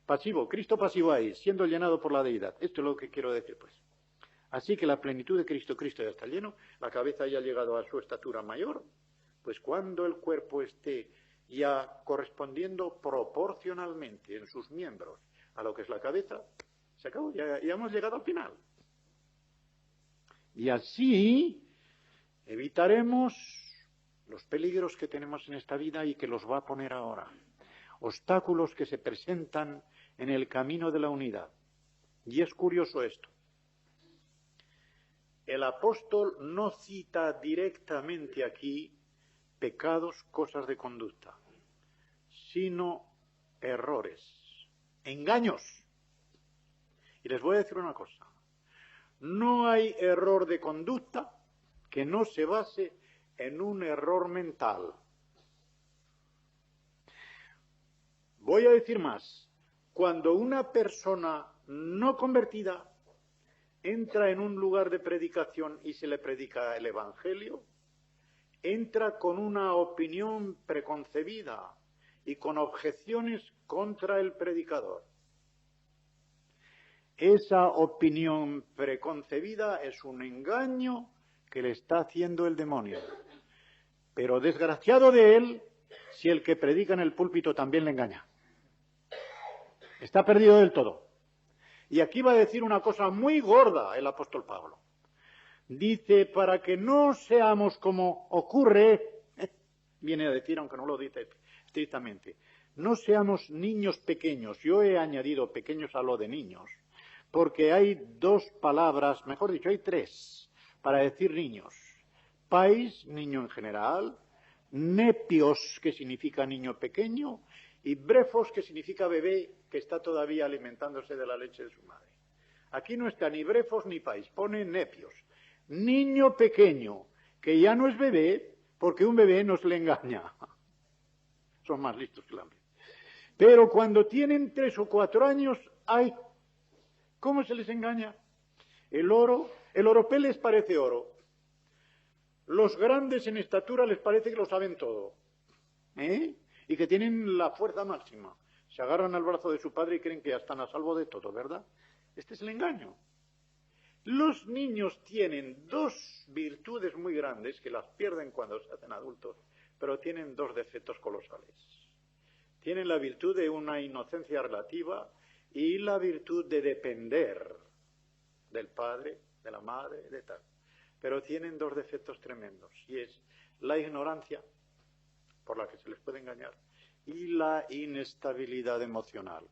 Pasivo, Cristo pasivo ahí, siendo llenado por la deidad. Esto es lo que quiero decir, pues. Así que la plenitud de Cristo, Cristo ya está lleno, la cabeza ya ha llegado a su estatura mayor, pues cuando el cuerpo esté ya correspondiendo proporcionalmente en sus miembros a lo que es la cabeza, se acabó, ya hemos llegado al final. Y así evitaremos los peligros que tenemos en esta vida y que los va a poner ahora. Obstáculos que se presentan en el camino de la unidad. Y es curioso esto. El apóstol no cita directamente aquí pecados, cosas de conducta, sino errores, engaños. Y les voy a decir una cosa. No hay error de conducta que no se base en un error mental. Voy a decir más. Cuando una persona no convertida entra en un lugar de predicación y se le predica el Evangelio, entra con una opinión preconcebida y con objeciones contra el predicador. Esa opinión preconcebida es un engaño que le está haciendo el demonio. Pero desgraciado de él si el que predica en el púlpito también le engaña. Está perdido del todo. Y aquí va a decir una cosa muy gorda el apóstol Pablo. Dice, para que no seamos como ocurre, viene a decir, aunque no lo dice estrictamente, no seamos niños pequeños. Yo he añadido pequeños a lo de niños, porque hay 2 palabras, mejor dicho, hay 3, para decir niños. Pais, niño en general, nepios, que significa niño pequeño, y brefos, que significa bebé, que está todavía alimentándose de la leche de su madre. Aquí no está ni brefos ni pais, pone nepios. Niño pequeño, que ya no es bebé, porque un bebé no se le engaña. Son más listos que el hambre. Pero cuando tienen 3 o 4 años, ¡ay! ¿Cómo se les engaña? El oropel les parece oro. Los grandes en estatura les parece que lo saben todo. Y que tienen la fuerza máxima. Se agarran al brazo de su padre y creen que ya están a salvo de todo, ¿verdad? Este es el engaño. Los niños tienen 2 virtudes muy grandes que las pierden cuando se hacen adultos, pero tienen 2 defectos colosales. Tienen la virtud de una inocencia relativa y la virtud de depender del padre, de la madre, de tal. Pero tienen dos defectos tremendos, y es la ignorancia, por la que se les puede engañar, y la inestabilidad emocional.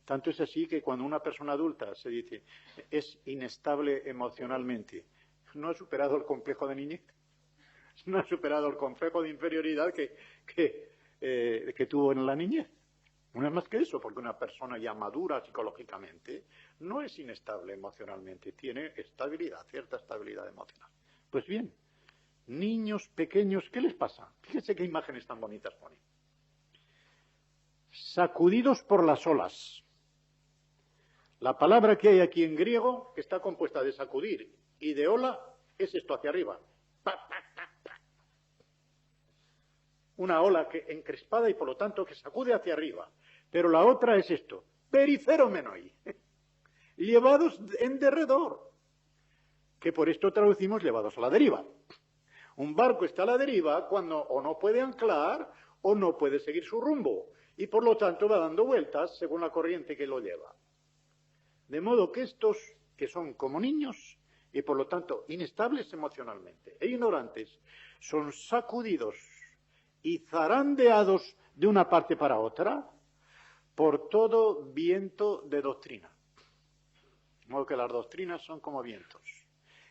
Tanto es así que cuando una persona adulta se dice es inestable emocionalmente, no ha superado el complejo de niñez, no ha superado el complejo de inferioridad que tuvo en la niñez. No es más que eso, porque una persona ya madura psicológicamente no es inestable emocionalmente, tiene estabilidad, cierta estabilidad emocional. Pues bien, niños pequeños, ¿qué les pasa? Fíjense qué imágenes tan bonitas ponen. Sacudidos por las olas. La palabra que hay aquí en griego, que está compuesta de sacudir y de ola, es esto hacia arriba. Pa, pa, pa, pa. Una ola que encrespada y por lo tanto que sacude hacia arriba. Pero la otra es esto, periferomenoi, llevados en derredor, que por esto traducimos llevados a la deriva. Un barco está a la deriva cuando o no puede anclar o no puede seguir su rumbo, y por lo tanto va dando vueltas según la corriente que lo lleva. De modo que estos, que son como niños, y por lo tanto inestables emocionalmente e ignorantes, son sacudidos y zarandeados de una parte para otra, por todo viento de doctrina. De modo que las doctrinas son como vientos,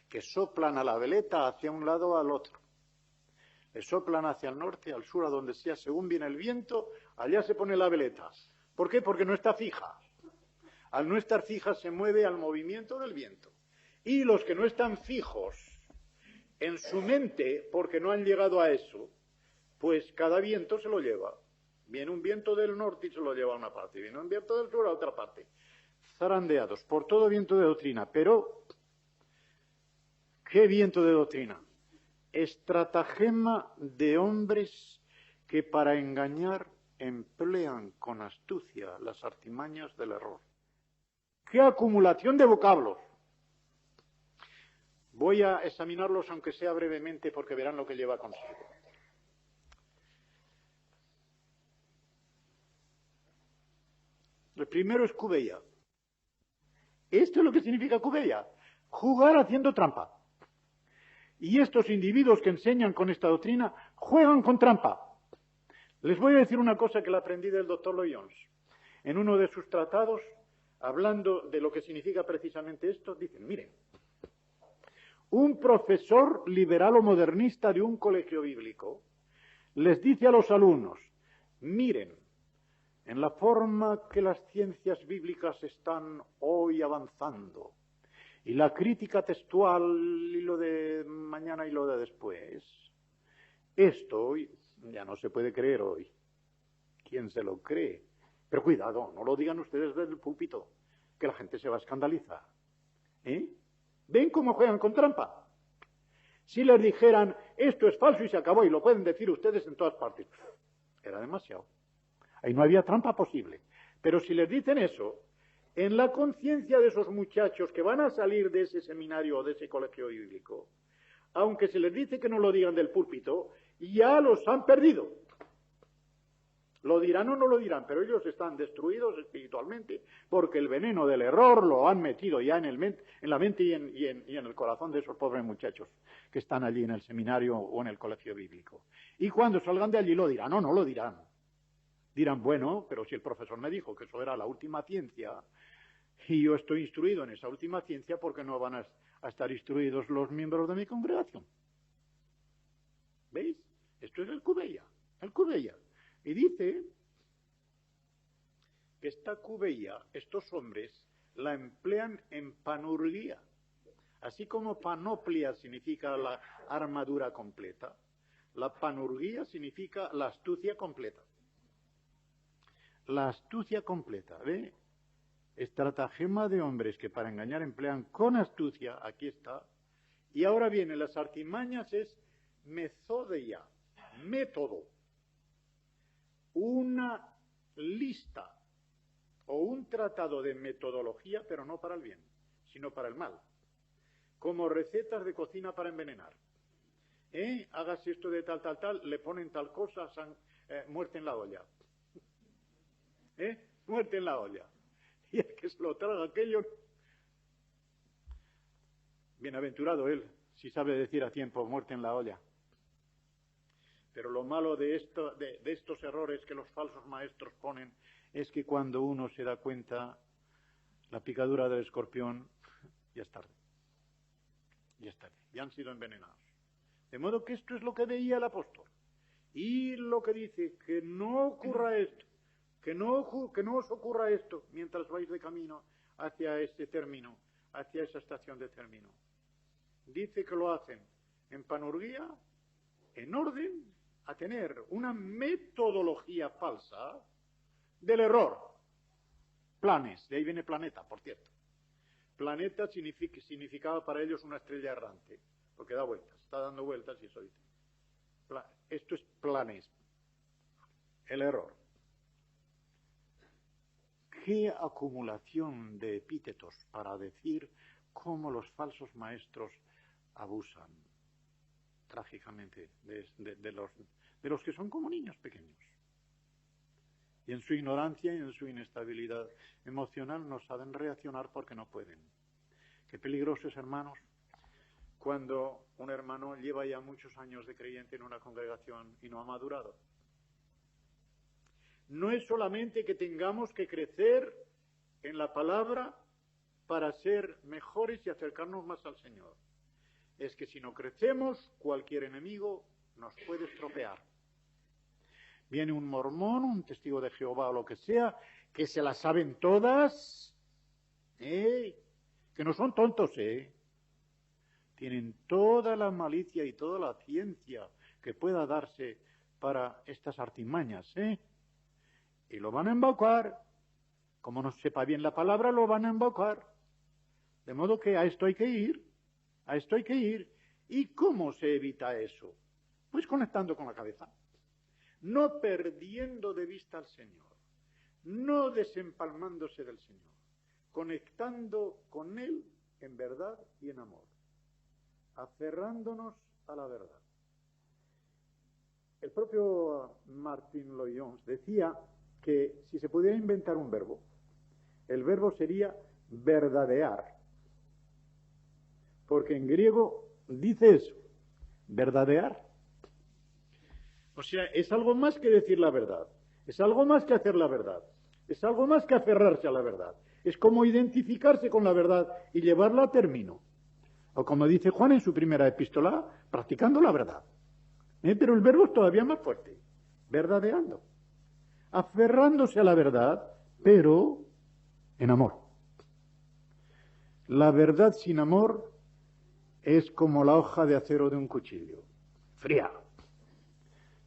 que soplan a la veleta hacia un lado o al otro. Le soplan hacia el norte, al sur, a donde sea, según viene el viento, allá se pone la veleta. ¿Por qué? Porque no está fija. Al no estar fija se mueve al movimiento del viento. Y los que no están fijos en su mente, porque no han llegado a eso, pues cada viento se lo lleva. Viene un viento del norte y se lo lleva a una parte, viene un viento del sur a otra parte. Zarandeados por todo viento de doctrina. Pero, ¿qué viento de doctrina? Estratagema de hombres que para engañar emplean con astucia las artimañas del error. ¡Qué acumulación de vocablos! Voy a examinarlos aunque sea brevemente porque verán lo que lleva consigo. El primero es cubeya. Esto es lo que significa cubeya. Jugar haciendo trampa. Y estos individuos que enseñan con esta doctrina juegan con trampa. Les voy a decir una cosa que la aprendí del doctor Loyons. En uno de sus tratados, hablando de lo que significa precisamente esto, dicen, miren, un profesor liberal o modernista de un colegio bíblico les dice a los alumnos, miren, en la forma que las ciencias bíblicas están hoy avanzando, y la crítica textual y lo de mañana y lo de después, esto hoy ya no se puede creer hoy. ¿Quién se lo cree? Pero cuidado, no lo digan ustedes desde el púlpito, que la gente se va a escandalizar. ¿Ven cómo juegan con trampa? Si les dijeran, esto es falso y se acabó, y lo pueden decir ustedes en todas partes, era demasiado. Ahí no había trampa posible. Pero si les dicen eso, en la conciencia de esos muchachos que van a salir de ese seminario o de ese colegio bíblico, aunque se les dice que no lo digan del púlpito, ya los han perdido. Lo dirán o no lo dirán, pero ellos están destruidos espiritualmente porque el veneno del error lo han metido ya en la mente y en el corazón de esos pobres muchachos que están allí en el seminario o en el colegio bíblico. Y cuando salgan de allí lo dirán o no lo dirán. Dirán, bueno, pero si el profesor me dijo que eso era la última ciencia y yo estoy instruido en esa última ciencia, ¿por qué no van a estar instruidos los miembros de mi congregación? ¿Veis? Esto es el cubeya, el cubeya. Y dice que esta cubeya, estos hombres, la emplean en panurgia. Así como panoplia significa la armadura completa, la panurgia significa la astucia completa. La astucia completa, ¿ve? Estratagema de hombres que para engañar emplean con astucia, aquí está. Y ahora viene, las artimañas es methodia, método. Una lista o un tratado de metodología, pero no para el bien, sino para el mal. Como recetas de cocina para envenenar. Hagas esto de tal, tal, tal, le ponen tal cosa, muerte en la olla. Muerte en la olla. Y el que se lo traga aquello, bienaventurado él, si sabe decir a tiempo, muerte en la olla. Pero lo malo de estos errores que los falsos maestros ponen es que cuando uno se da cuenta, la picadura del escorpión, ya es tarde. Ya es tarde. Ya han sido envenenados. De modo que esto es lo que veía el apóstol. Y lo que dice, que no ocurra esto, que no os ocurra esto mientras vais de camino hacia ese término, hacia esa estación de término. Dice que lo hacen en panurguía, en orden a tener una metodología falsa del error. Planes, de ahí viene planeta, por cierto. Planeta significaba para ellos una estrella errante, porque da vueltas, está dando vueltas y eso dice. Esto es planes, el error. ¿Qué acumulación de epítetos para decir cómo los falsos maestros abusan trágicamente de los que son como niños pequeños? Y en su ignorancia y en su inestabilidad emocional no saben reaccionar porque no pueden. Qué peligrosos, hermanos, cuando un hermano lleva ya muchos años de creyente en una congregación y no ha madurado. No es solamente que tengamos que crecer en la palabra para ser mejores y acercarnos más al Señor. Es que si no crecemos, cualquier enemigo nos puede estropear. Viene un mormón, un testigo de Jehová o lo que sea, que se las saben todas, que no son tontos, tienen toda la malicia y toda la ciencia que pueda darse para estas artimañas, y lo van a embaucar. Como no sepa bien la palabra, lo van a embaucar. De modo que a esto hay que ir, a esto hay que ir. ¿Y cómo se evita eso? Pues conectando con la cabeza. No perdiendo de vista al Señor, no desempalmándose del Señor, conectando con Él en verdad y en amor, aferrándonos a la verdad. El propio Martin Lloyd-Jones decía que si se pudiera inventar un verbo, el verbo sería verdadear, porque en griego dice eso, verdadear. O sea, es algo más que decir la verdad, es algo más que hacer la verdad, es algo más que aferrarse a la verdad, es como identificarse con la verdad y llevarla a término. O como dice Juan en su primera epístola, practicando la verdad. Pero el verbo es todavía más fuerte, verdadeando, aferrándose a la verdad, pero en amor. La verdad sin amor es como la hoja de acero de un cuchillo, fría.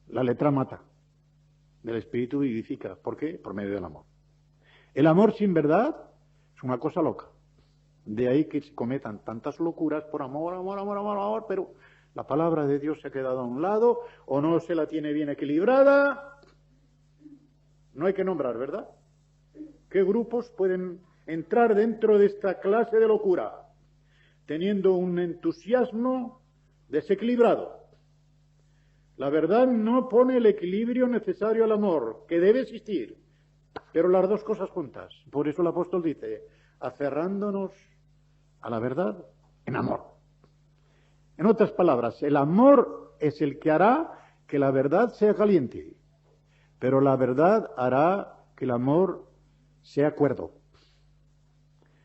La letra mata, el espíritu vivifica. ¿Por qué? Por medio del amor. El amor sin verdad es una cosa loca. De ahí que se cometan tantas locuras por amor, amor, amor, amor, amor, pero la palabra de Dios se ha quedado a un lado o no se la tiene bien equilibrada. No hay que nombrar, ¿verdad? ¿Qué grupos pueden entrar dentro de esta clase de locura? Teniendo un entusiasmo desequilibrado. La verdad no pone el equilibrio necesario al amor, que debe existir, pero las dos cosas juntas. Por eso el apóstol dice, aferrándonos a la verdad en amor. En otras palabras, el amor es el que hará que la verdad sea caliente, pero la verdad hará que el amor sea cuerdo.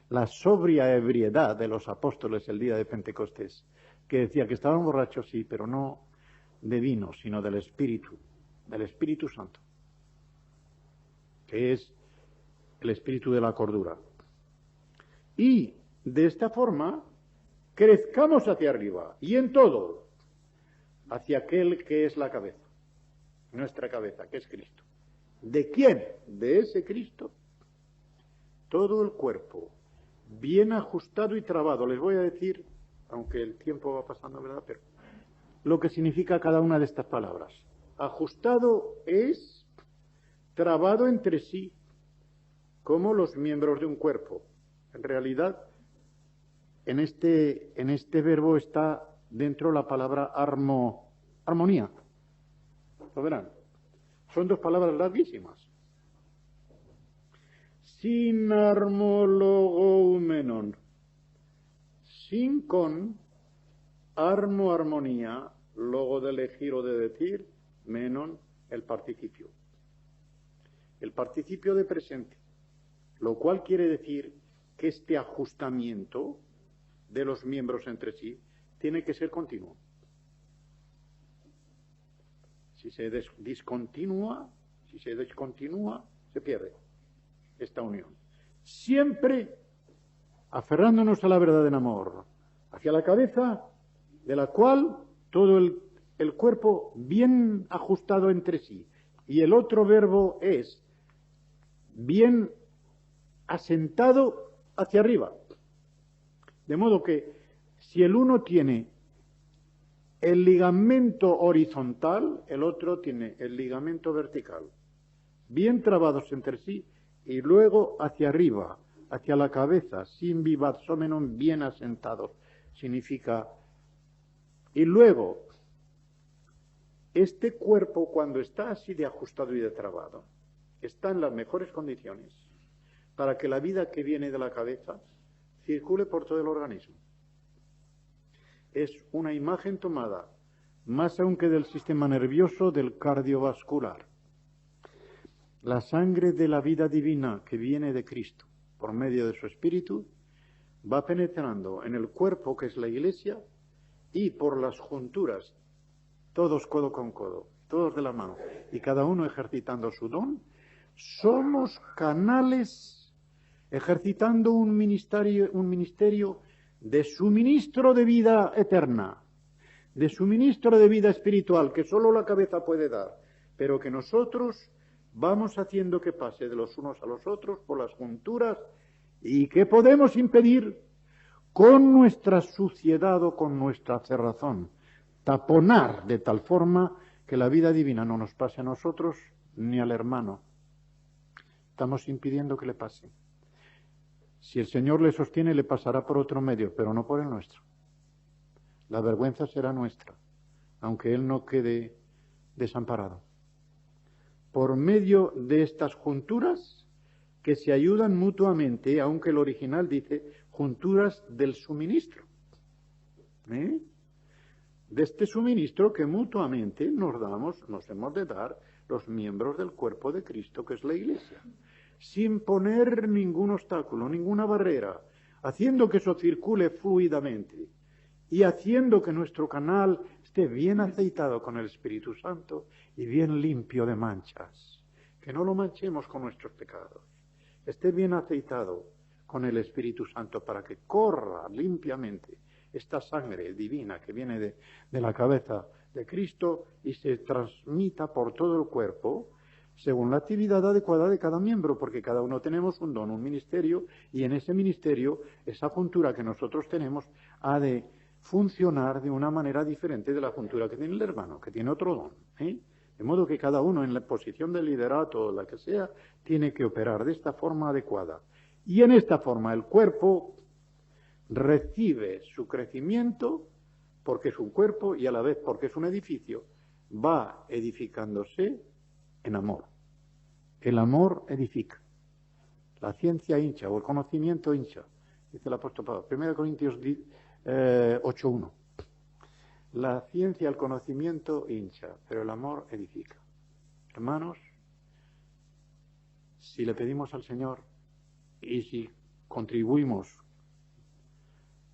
La sobria ebriedad de los apóstoles el día de Pentecostés, que decía que estaban borrachos, sí, pero no de vino, sino del Espíritu Santo, que es el espíritu de la cordura. Y de esta forma crezcamos hacia arriba y en todo hacia aquel que es la cabeza, nuestra cabeza, que es Cristo. ¿De quién? De ese Cristo. Todo el cuerpo, bien ajustado y trabado. Les voy a decir, aunque el tiempo va pasando, ¿verdad? Pero lo que significa cada una de estas palabras. Ajustado es trabado entre sí, como los miembros de un cuerpo. En realidad, en este verbo está dentro la palabra armonía. ¿Lo verán? Son dos palabras larguísimas. sin armologoumenon, sin con, armonía, logo de elegir o de decir, menon, el participio. El participio de presente, lo cual quiere decir que este ajustamiento de los miembros entre sí tiene que ser continuo. Si se descontinúa, se pierde esta unión. Siempre aferrándonos a la verdad en amor, hacia la cabeza, de la cual todo el cuerpo bien ajustado entre sí. Y el otro verbo es bien asentado hacia arriba. De modo que si el uno tiene el ligamento horizontal, el otro tiene el ligamento vertical, bien trabados entre sí, y luego hacia arriba, hacia la cabeza, sin vivazomenon, bien asentados, significa. Y luego, este cuerpo, cuando está así de ajustado y de trabado, está en las mejores condiciones para que la vida que viene de la cabeza circule por todo el organismo. Es una imagen tomada, más aún que del sistema nervioso, del cardiovascular. La sangre de la vida divina que viene de Cristo, por medio de su Espíritu, va penetrando en el cuerpo que es la Iglesia y por las junturas, todos codo con codo, todos de la mano, y cada uno ejercitando su don, somos canales ejercitando un ministerio de suministro de vida eterna, de suministro de vida espiritual que solo la cabeza puede dar, pero que nosotros vamos haciendo que pase de los unos a los otros por las junturas y que podemos impedir con nuestra suciedad o con nuestra cerrazón, taponar de tal forma que la vida divina no nos pase a nosotros ni al hermano. Estamos impidiendo que le pase. Si el Señor le sostiene, le pasará por otro medio, pero no por el nuestro. La vergüenza será nuestra, aunque Él no quede desamparado. Por medio de estas junturas que se ayudan mutuamente, aunque el original dice junturas del suministro. De este suministro que mutuamente nos hemos de dar los miembros del cuerpo de Cristo, que es la Iglesia, sin poner ningún obstáculo, ninguna barrera, haciendo que eso circule fluidamente y haciendo que nuestro canal esté bien aceitado con el Espíritu Santo y bien limpio de manchas, que no lo manchemos con nuestros pecados, esté bien aceitado con el Espíritu Santo para que corra limpiamente esta sangre divina que viene de la cabeza de Cristo y se transmita por todo el cuerpo según la actividad adecuada de cada miembro, porque cada uno tenemos un don, un ministerio, y en ese ministerio, esa juntura que nosotros tenemos ha de funcionar de una manera diferente de la juntura que tiene el hermano, que tiene otro don. De modo que cada uno en la posición de liderato o la que sea, tiene que operar de esta forma adecuada. Y en esta forma el cuerpo recibe su crecimiento, porque es un cuerpo y a la vez porque es un edificio, va edificándose en amor. El amor edifica. La ciencia hincha o el conocimiento hincha, dice el apóstol Pablo. 1 Corintios 8:1. La ciencia, el conocimiento hincha, pero el amor edifica. Hermanos, si le pedimos al Señor y si contribuimos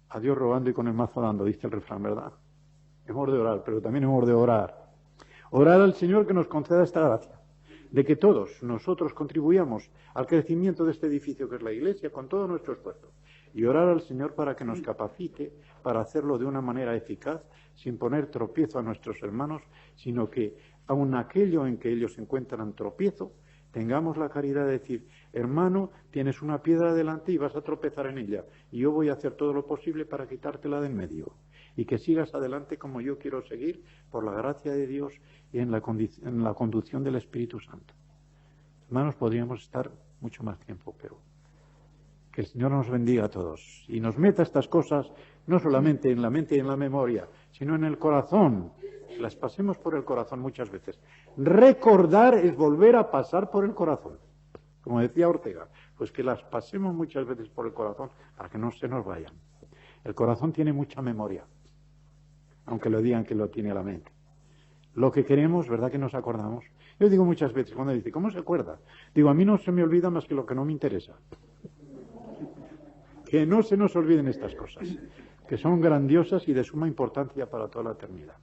a Dios rogando y con el mazo dando, dice el refrán, ¿verdad? Hemos de orar, pero también hemos de orar. Orar al Señor que nos conceda esta gracia, de que todos nosotros contribuyamos al crecimiento de este edificio que es la Iglesia con todo nuestro esfuerzo. Y orar al Señor para que nos capacite para hacerlo de una manera eficaz, sin poner tropiezo a nuestros hermanos, sino que aun aquello en que ellos encuentran tropiezo, tengamos la caridad de decir, hermano, tienes una piedra delante y vas a tropezar en ella, y yo voy a hacer todo lo posible para quitártela de en medio, y que sigas adelante como yo quiero seguir, por la gracia de Dios y en la conducción del Espíritu Santo. Hermanos, podríamos estar mucho más tiempo, pero que el Señor nos bendiga a todos y nos meta estas cosas no solamente en la mente y en la memoria, sino en el corazón. Las pasemos por el corazón muchas veces. Recordar es volver a pasar por el corazón. como decía Ortega, pues que las pasemos muchas veces por el corazón para que no se nos vayan. El corazón tiene mucha memoria, aunque lo digan que lo tiene la mente. Lo que queremos, ¿verdad que nos acordamos? Yo digo muchas veces, cuando dice, ¿cómo se acuerda? Digo, a mí no se me olvida más que lo que no me interesa. Que no se nos olviden estas cosas, que son grandiosas y de suma importancia para toda la eternidad.